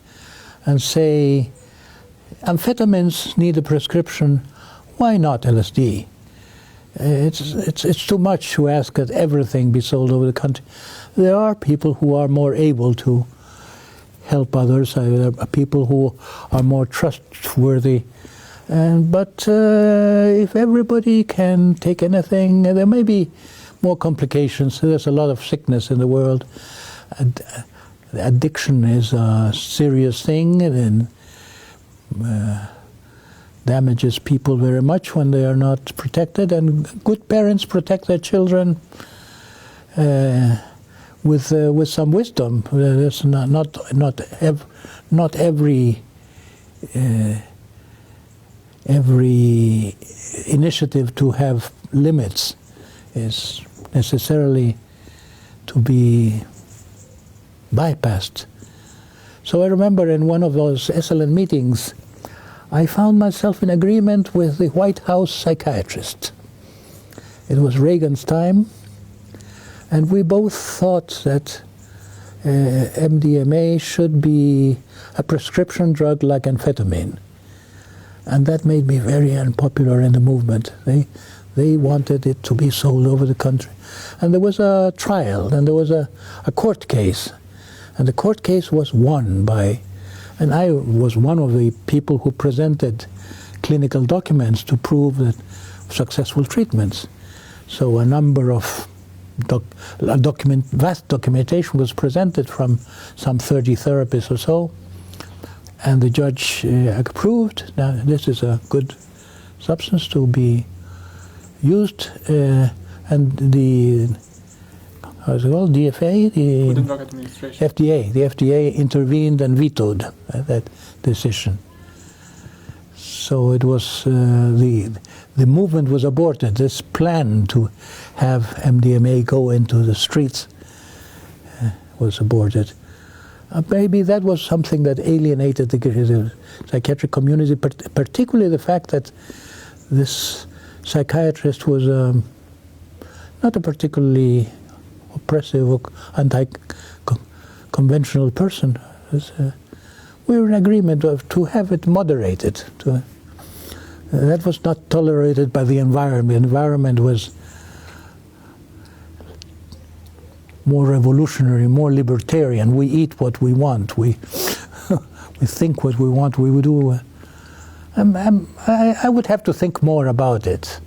and say amphetamines need a prescription. Why not LSD? It's too much to ask that everything be sold over the country. There are people who are more able to help others. There are people who are more trustworthy. But if everybody can take anything, there may be more complications. There's a lot of sickness in the world. Addiction is a serious thing, and damages people very much when they are not protected. And good parents protect their children with some wisdom. There's not every initiative to have limits is necessarily to be bypassed. So I remember in one of those excellent meetings, I found myself in agreement with the White House psychiatrist. It was Reagan's time, and we both thought that MDMA should be a prescription drug like amphetamine. And that made me very unpopular in the movement. They wanted it to be sold over the country. And there was a trial, and there was a court case. And the court case was won by, and I was one of the people who presented clinical documents to prove that successful treatments. So a number of vast documentation was presented from some 30 therapists or so, and the judge approved. Now, this is a good substance to be used, and the, how's it called, DFA? The Food and Drug Administration. FDA. The FDA intervened and vetoed that decision. So it was, the movement was aborted. This plan to have MDMA go into the streets was aborted. Maybe that was something that alienated the psychiatric community, particularly the fact that this psychiatrist was not a particularly oppressive or anti-conventional person. We were in agreement to have it moderated. That was not tolerated by the environment. The environment was more revolutionary, more libertarian. We eat what we want. We we think what we want. We would do. I would have to think more about it.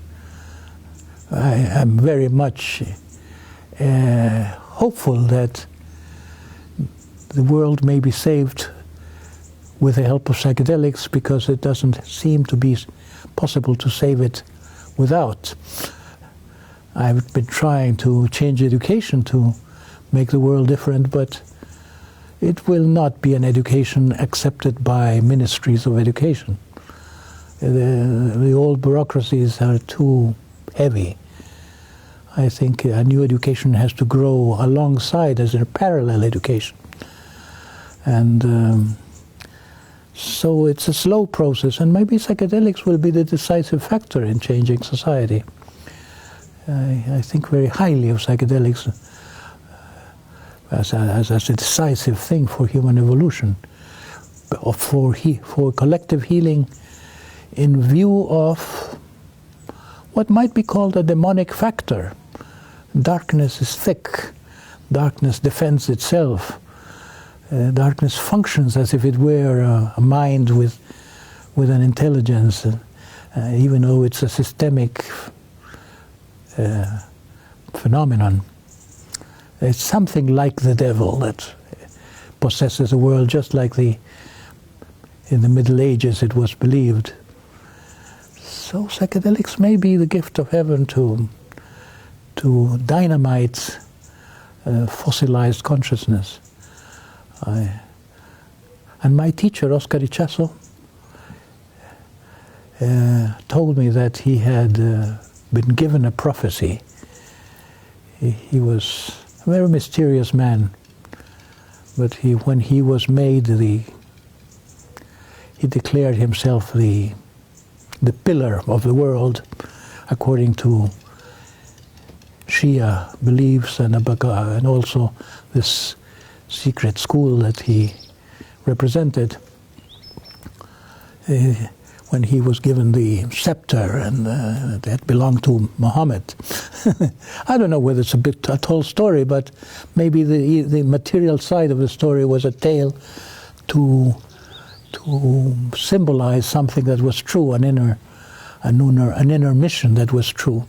I am very much hopeful that the world may be saved with the help of psychedelics, because it doesn't seem to be possible to save it without. I've been trying to change education to make the world different, but it will not be an education accepted by ministries of education. The old bureaucracies are too heavy. I think a new education has to grow alongside as a parallel education. And so it's a slow process, and maybe psychedelics will be the decisive factor in changing society. I think very highly of psychedelics as a decisive thing for human evolution, for collective healing, in view of what might be called a demonic factor. Darkness is thick. Darkness defends itself. Darkness functions as if it were a mind with an intelligence, even though it's a systemic phenomenon. It's something like the devil that possesses the world, just like in the Middle Ages it was believed. So psychedelics may be the gift of heaven to dynamite fossilized consciousness. And my teacher, Oscar Ichazo, told me that he had been given a prophecy. He was a very mysterious man, but when he was made he declared himself the pillar of the world, according to Shia beliefs and also this secret school that he represented. When he was given the scepter, and that belonged to Muhammad. I don't know whether it's a tall story, but maybe the material side of the story was a tale to symbolize something that was true, an inner mission that was true,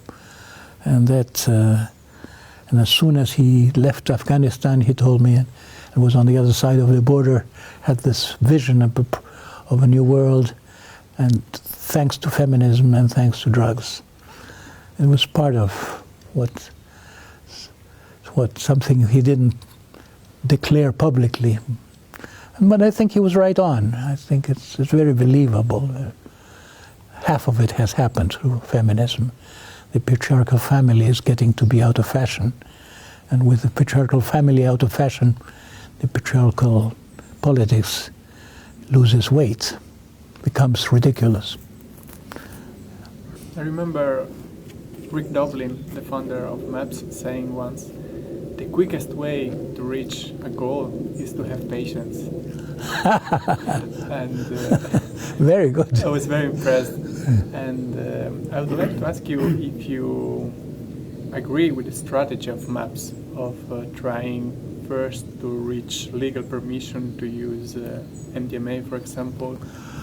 and that. And as soon as he left Afghanistan, he told me, and was on the other side of the border, had this vision of a new world. And thanks to feminism and thanks to drugs, it was part of what something he didn't declare publicly. But I think he was right on. I think it's very believable. Half of it has happened through feminism. the patriarchal family is getting to be out of fashion. And with the patriarchal family out of fashion, the patriarchal politics loses weight, becomes ridiculous. I remember Rick Doblin, the founder of MAPS, saying once, the quickest way to reach a goal is to have patience. And very good. I was very impressed. And I would like to ask you if you agree with the strategy of MAPS of trying first to reach legal permission to use MDMA, for example,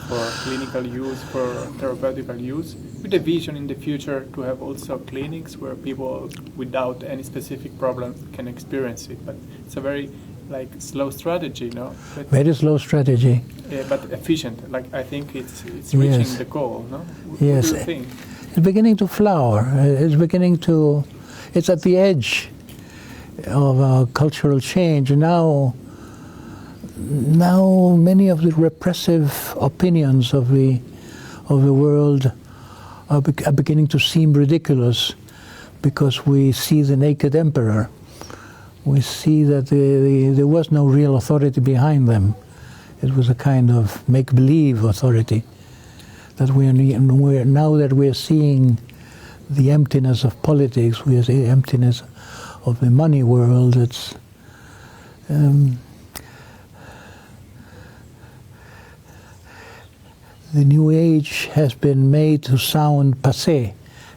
for clinical use, for therapeutical use, with a vision in the future to have also clinics where people without any specific problem can experience it. But it's a very slow strategy, no? But very slow strategy. Yeah, but efficient. I think it's reaching Yes. the goal, no? What Yes. do you think? It's beginning to flower. It's at the edge of cultural change. Now many of the repressive opinions of the world are beginning to seem ridiculous because we see the naked emperor. We see that there was no real authority behind them. It was a kind of make-believe authority. That now that we're seeing the emptiness of politics, we see the emptiness of the money world. It's the new age has been made to sound passé.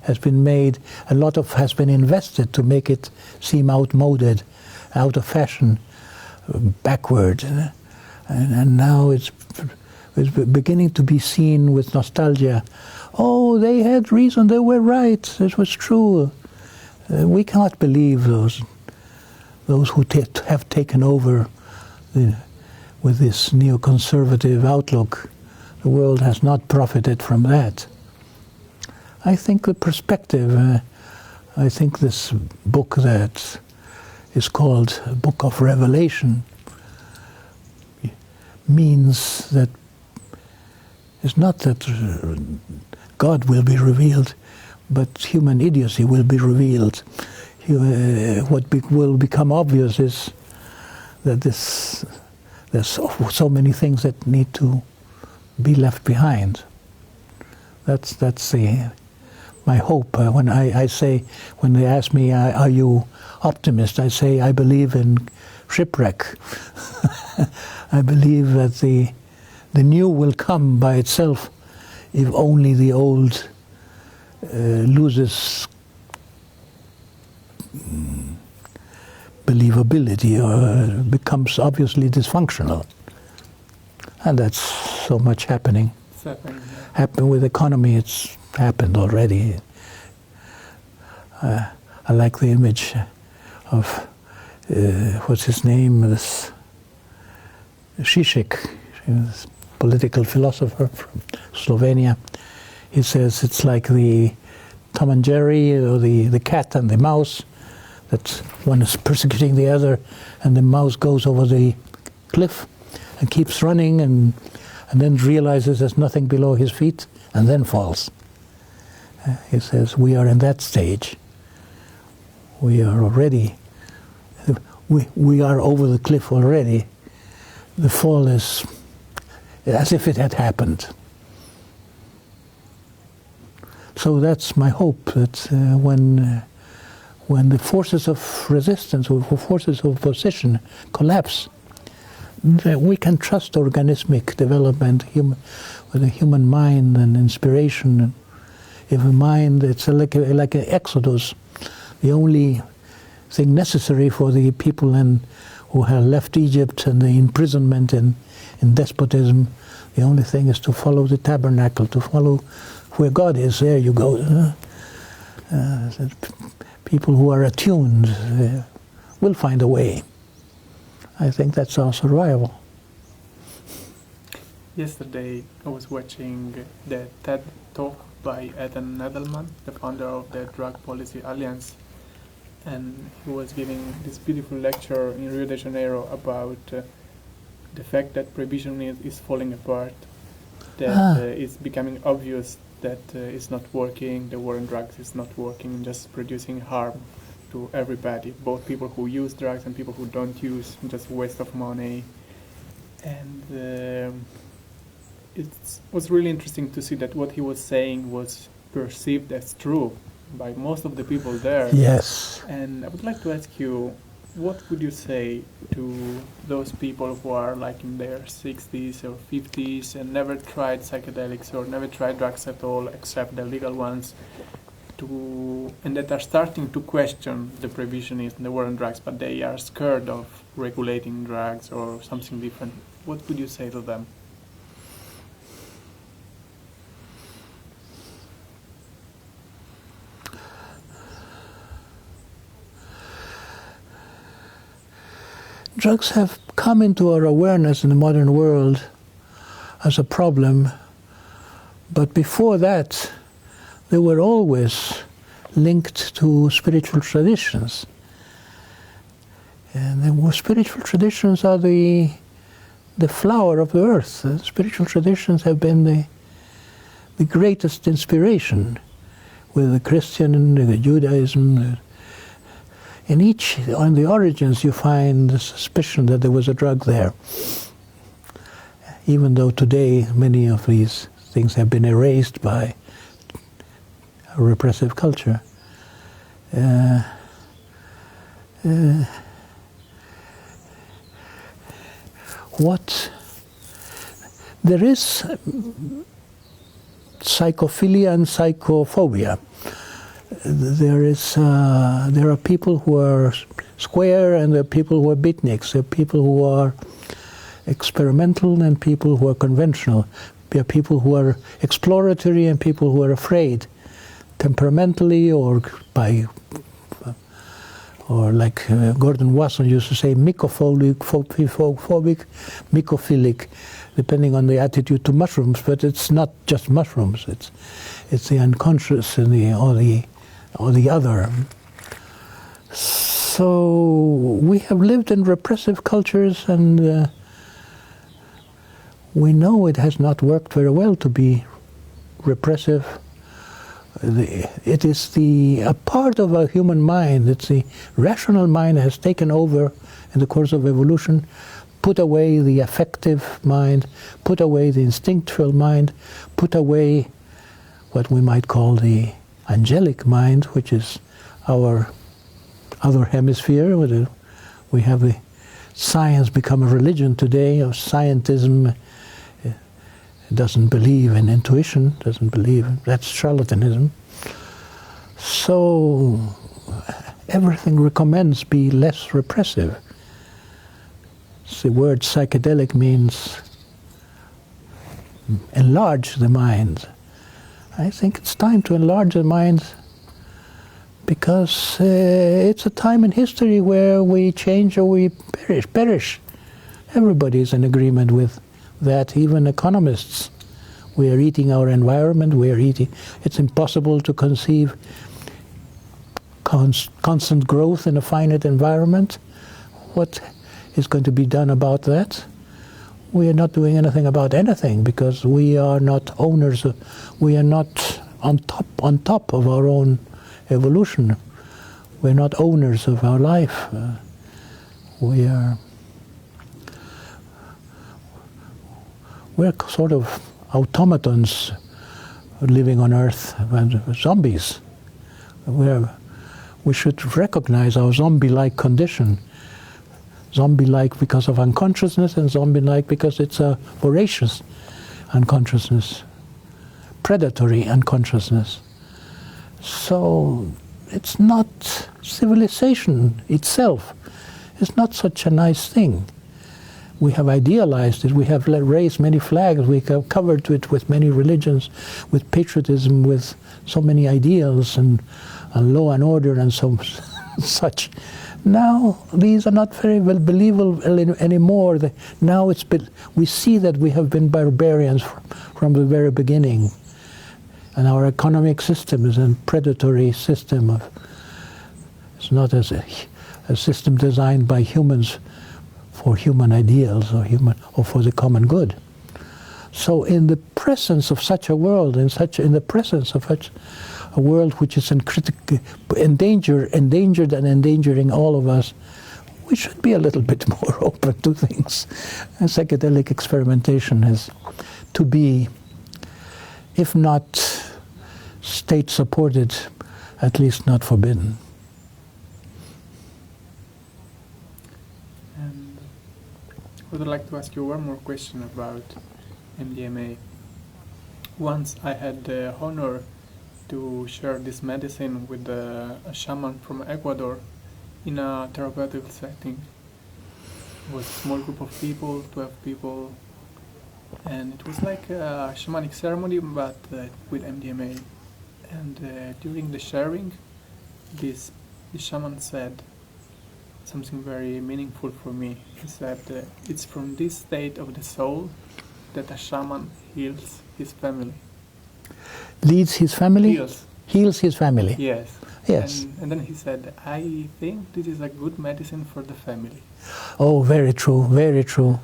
A lot has been invested to make it seem outmoded, out of fashion, backward, and now it's beginning to be seen with nostalgia. Oh, they had reason, they were right, it was true. We cannot believe those who have taken over with this neoconservative outlook. The world has not profited from that. I think the perspective, I think this book that is called a Book of Revelation means that it's not that God will be revealed, but human idiocy will be revealed. What will become obvious is that there's so many things that need to be left behind. That's my hope. When they ask me, "Are you optimist?" I say, "I believe in shipwreck." I believe that the new will come by itself if only the old loses believability or becomes obviously dysfunctional. And that's so much happening. It's happening. Happen with economy, it's happened already. I like the image of, what's his name, this Žižek, this political philosopher from Slovenia. He says it's like the Tom and Jerry, or the cat and the mouse, that one is persecuting the other, and the mouse goes over the cliff and keeps running and then realizes there's nothing below his feet and then falls. He says we are in that stage. We are already, we are over the cliff already. The fall is as if it had happened. So that's my hope, that when the forces of resistance or forces of opposition collapse, we can trust organismic development with a human mind and inspiration. If a mind, it's like an exodus. The only thing necessary for the people who have left Egypt and the imprisonment in despotism, the only thing is to follow the tabernacle, to follow where God is. There you go. People who are attuned will find a way. I think that's our survival. Yesterday I was watching the TED Talk by Ethan Nadelman, the founder of the Drug Policy Alliance, and he was giving this beautiful lecture in Rio de Janeiro about the fact that prohibition is falling apart. that it's becoming obvious that it's not working, the war on drugs is not working, just producing harm to everybody, both people who use drugs and people who don't use, just waste of money. And it was really interesting to see that what he was saying was perceived as true by most of the people there. Yes. And I would like to ask you, what would you say to those people who are like in their 60s or 50s and never tried psychedelics or never tried drugs at all except the legal ones, and that are starting to question the prohibitionism, the war on drugs, but they are scared of regulating drugs or something different? What would you say to them? Drugs have come into our awareness in the modern world as a problem, but before that, they were always linked to spiritual traditions. And the spiritual traditions are the flower of the earth. The spiritual traditions have been the greatest inspiration, with the Christian and the Judaism. In each, on the origins, you find the suspicion that there was a drug there. Even though today many of these things have been erased by a repressive culture. There is psychophilia and psychophobia. There are people who are square and there are people who are beatniks. There are people who are experimental and people who are conventional. There are people who are exploratory and people who are afraid, temperamentally or like Gordon Wasson used to say, mycophilic, mycophilic, depending on the attitude to mushrooms. But it's not just mushrooms. It's the unconscious and the other. So we have lived in repressive cultures, and we know it has not worked very well to be repressive. It is a part of our human mind. It's the rational mind has taken over in the course of evolution, put away the affective mind, put away the instinctual mind, put away what we might call the angelic mind, which is our other hemisphere. We have the science become a religion today of scientism. Doesn't believe in intuition, doesn't believe, that's charlatanism. So everything recommends be less repressive. The word psychedelic means enlarge the mind. I think it's time to enlarge the mind because it's a time in history where we change or we perish. Everybody is in agreement with that, even economists. We are eating our environment, it's impossible to conceive constant growth in a finite environment. What is going to be done about that? We are not doing anything about anything because we are not owners, we are not on top of our own evolution. We're not owners of our life. We're sort of automatons living on Earth, zombies. We should recognize our zombie-like condition. Zombie-like because of unconsciousness, and zombie-like because it's a voracious unconsciousness, predatory unconsciousness. So it's not civilization itself. It's not such a nice thing. We have idealized it. We have raised many flags. We have covered it with many religions, with patriotism, with so many ideals and law and order and such. Now these are not very well believable anymore. Now we see that we have been barbarians from the very beginning, and our economic system is a predatory system. It's not as a system designed by humans for human ideals or for the common good. So in the presence of such a world, in the presence of such a world which is endangered and endangering all of us, we should be a little bit more open to things. And psychedelic experimentation has to be, if not state-supported, at least not forbidden. And I would like to ask you one more question about MDMA. Once I had the honor to share this medicine with a shaman from Ecuador in a therapeutic setting. It was a small group of people, 12 people, and it was like a shamanic ceremony but with MDMA. And during the sharing, the shaman said something very meaningful for me. He said, it's from this state of the soul that a shaman heals his family. Leads his family? Heals his family. Yes. Yes. And then he said, I think this is a good medicine for the family. Oh, very true, very true.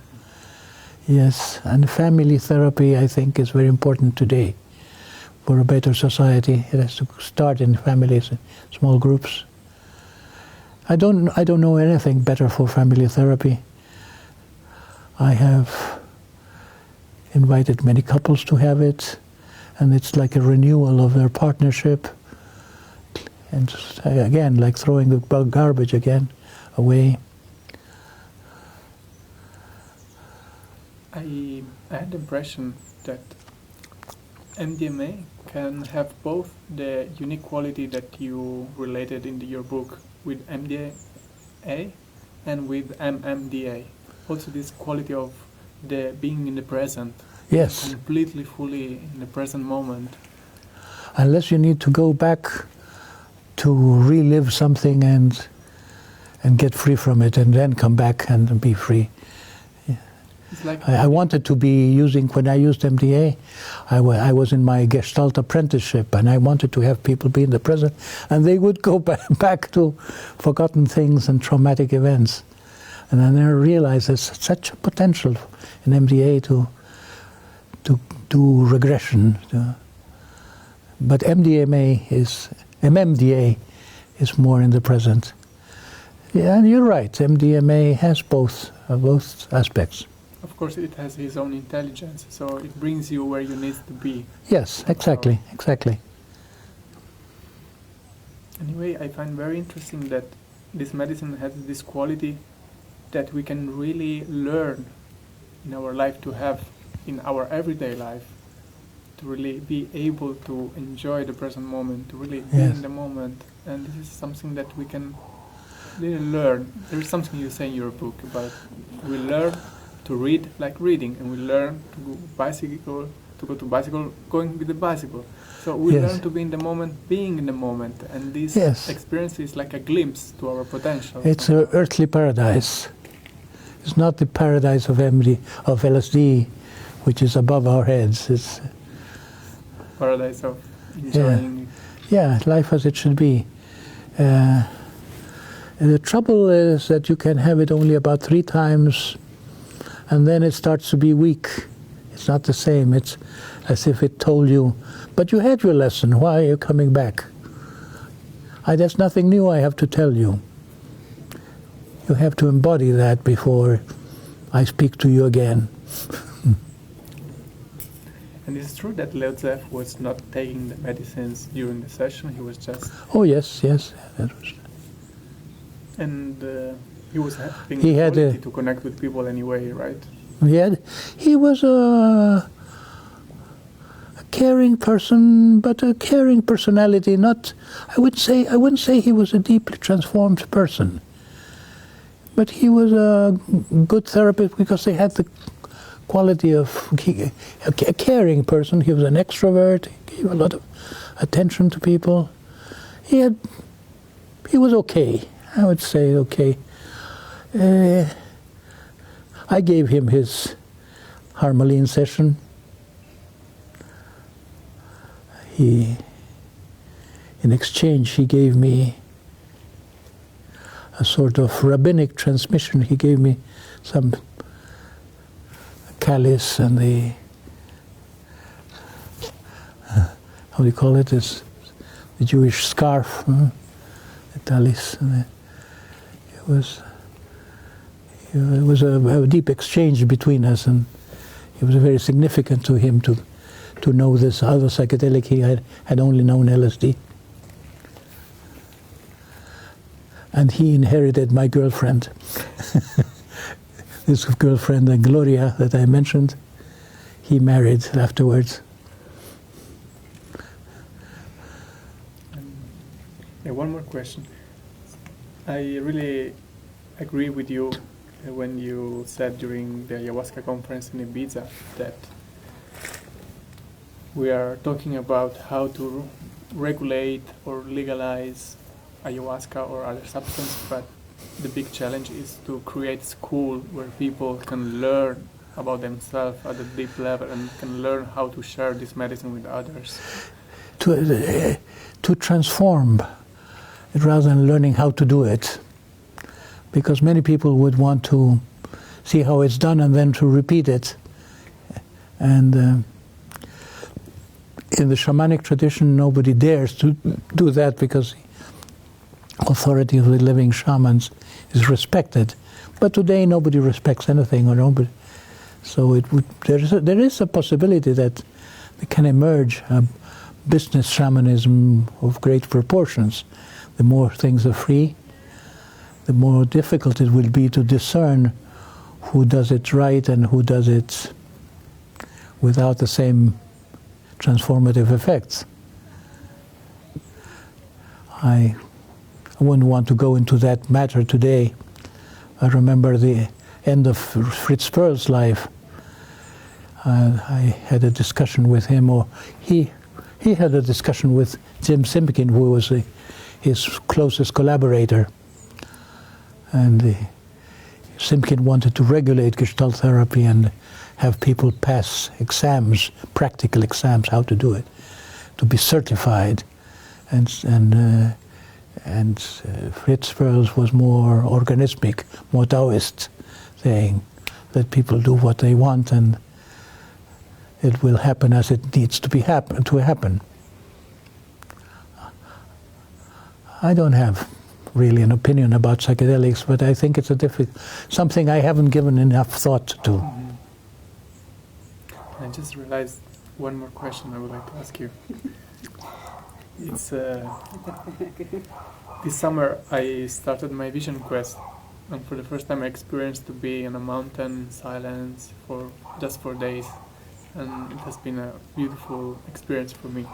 Yes, and family therapy, I think, is very important today for a better society. It has to start in families, small groups. I don't know anything better for family therapy. I have invited many couples to have it, and it's like a renewal of their partnership. And again, like throwing the garbage again away. I had the impression that MDMA can have both the unique quality that you related in your book with MDA and with MMDA. Also this quality of the being in the present. Yes. Completely, fully in the present moment. Unless you need to go back to relive something and get free from it and then come back and be free. It's like I wanted to be when I used MDA, I was in my Gestalt apprenticeship and I wanted to have people be in the present and they would go back to forgotten things and traumatic events. And then I realized there's such a potential in MDA to do regression. But MMDA is more in the present. Yeah, and you're right, MDMA has both aspects. Of course, it has its own intelligence, so it brings you where you need to be. Yes, exactly. Anyway, I find very interesting that this medicine has this quality that we can really learn in our life to have in our everyday life, to really be able to enjoy the present moment, to really be in the moment. And this is something that we can really learn. There's something you say in your book about we learn to read like reading, and we learn to go to bicycle going with the bicycle. So we learn to be in the moment, being in the moment, and this experience is like a glimpse to our potential. It's an earthly paradise. It's not the paradise of LSD, which is above our heads. It's paradise of enjoying. Yeah, life as it should be. The trouble is that you can have it only about 3 times, and then it starts to be weak. It's not the same. It's as if it told you, but you had your lesson. Why are you coming back? There's nothing new I have to tell you. You have to embody that before I speak to you again. And it's true that Leo Zeff was not taking the medicines during the session. He was just... Oh, yes. That was... And he was having the ability to connect with people anyway, right? He was a caring person, but a caring personality. I wouldn't say he was a deeply transformed person, but he was a good therapist because he had the quality of a caring person. He was an extrovert. He gave a lot of attention to people. He was okay. I would say okay. I gave him his Harmaline session. In exchange, he gave me a sort of rabbinic transmission. He gave me some chalice and the how do you call it, is the Jewish scarf, the talis. It was a deep exchange between us, and it was very significant to him to know this other psychedelic. He had only known LSD. And he inherited my girlfriend. This girlfriend, Gloria, that I mentioned, he married afterwards. One more question. I really agree with you when you said during the ayahuasca conference in Ibiza that we are talking about how to regulate or legalize ayahuasca or other substance, but the big challenge is to create school where people can learn about themselves at a deep level and can learn how to share this medicine with others. To transform rather than learning how to do it, because many people would want to see how it's done and then to repeat it. And in the shamanic tradition, nobody dares to do that because the authority of the living shamans is respected. But today nobody respects anything, or nobody. So there is a possibility that there can emerge a business shamanism of great proportions. The more things are free, the more difficult it will be to discern who does it right and who does it without the same transformative effects. I wouldn't want to go into that matter today. I remember the end of Fritz Perl's life. I had a discussion with him, or he had a discussion with Jim Simpkin, who was his closest collaborator. And Simpkin wanted to regulate Gestalt therapy and have people pass exams, practical exams, how to do it, to be certified. And Fritz Perls was more organismic, more Taoist, saying that people do what they want and it will happen as it needs to happen. I don't have really an opinion about psychedelics, but I think it's something I haven't given enough thought to. Mm-hmm. I just realized one more question I would like to ask you. It's this summer I started my vision quest, and for the first time I experienced to be in a mountain, silence for just 4 days, and it has been a beautiful experience for me.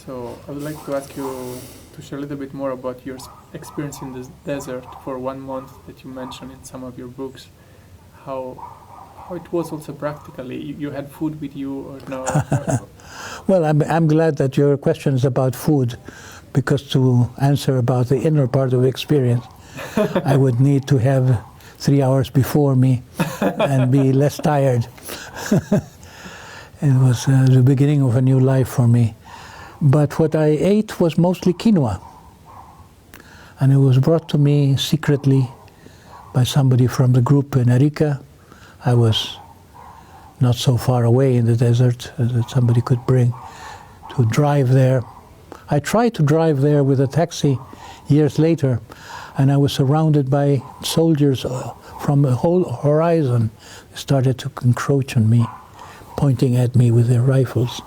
So I would like to ask you to share a little bit more about your experience in the desert for 1 month that you mentioned in some of your books. How it was also practically. You had food with you or no? Well, I'm glad that your question is about food, because to answer about the inner part of the experience, I would need to have 3 hours before me and be less tired. It was the beginning of a new life for me. But what I ate was mostly quinoa. And it was brought to me secretly by somebody from the group in Arica. I was not so far away in the desert that somebody could bring to drive there. I tried to drive there with a taxi years later, and I was surrounded by soldiers from the whole horizon. They started to encroach on me, pointing at me with their rifles.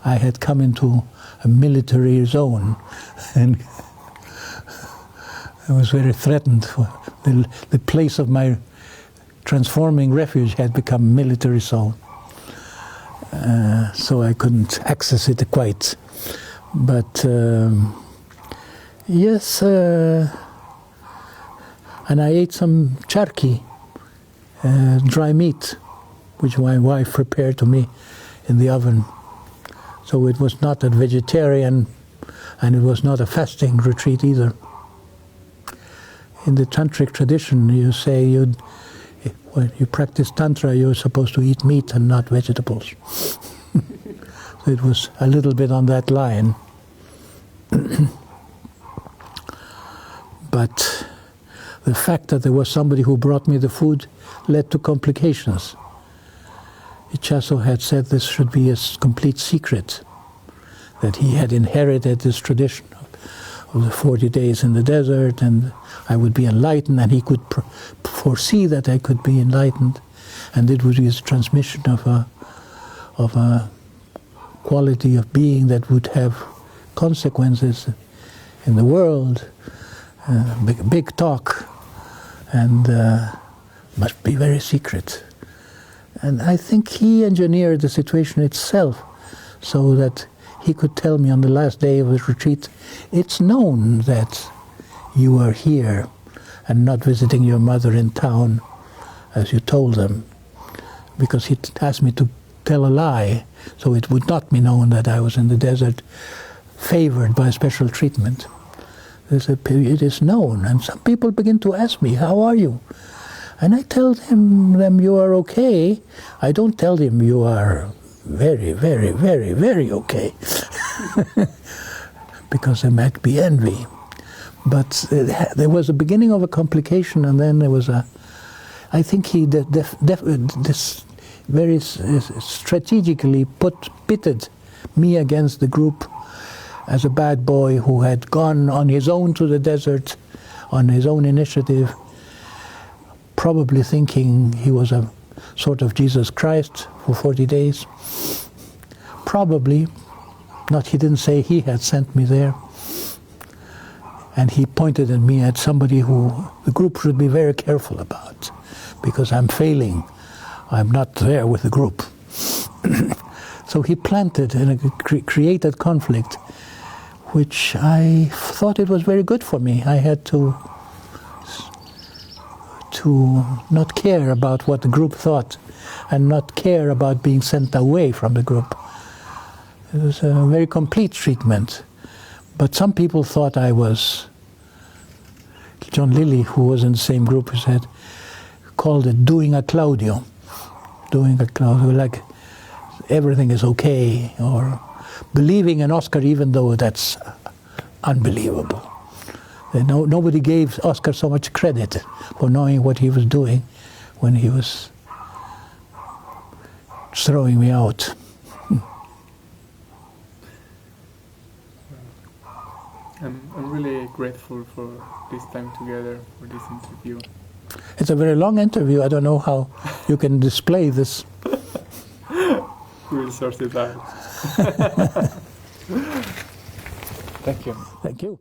I had come into a military zone, and I was very threatened. The place of my transforming refuge had become a military zone, so I couldn't access it quite. But yes, and I ate some charqui, dry meat, which my wife prepared to me in the oven. So it was not a vegetarian, and it was not a fasting retreat either. In the tantric tradition, you say when you practice tantra, you're supposed to eat meat and not vegetables. So it was a little bit on that line. But the fact that there was somebody who brought me the food led to complications. Ichazo had said this should be a complete secret. that he had inherited this tradition of the 40 days in the desert, and I would be enlightened, and he could foresee that I could be enlightened, and it would be his transmission of a quality of being that would have consequences in the world, big talk, and must be very secret. And I think he engineered the situation itself so that he could tell me on the last day of his retreat, it's known that you are here and not visiting your mother in town as you told them, because he asked me to tell a lie, so it would not be known that I was in the desert favored by special treatment. It is known, and some people begin to ask me, how are you? And I tell them you are okay. I don't tell them you are very, very, very, very okay, because there might be envy. But there was a beginning of a complication, and then there was I think he this very strategically pitted me against the group as a bad boy who had gone on his own to the desert, on his own initiative, probably thinking he was a sort of Jesus Christ for 40 days. Probably not. He didn't say he had sent me there. And he pointed at me as somebody who the group should be very careful about, because I'm failing. I'm not there with the group. So he planted and created conflict, which I thought it was very good for me. I had to not care about what the group thought and not care about being sent away from the group. It was a very complete treatment. But some people thought I was, John Lilly, who was in the same group, called it doing a Claudio. Doing a Claudio, like everything is okay, or believing in Oscar even though that's unbelievable. Nobody gave Oscar so much credit for knowing what he was doing when he was throwing me out. I'm really grateful for this time together, for this interview. It's a very long interview. I don't know how you can display this. We'll sort it out. Thank you. Thank you.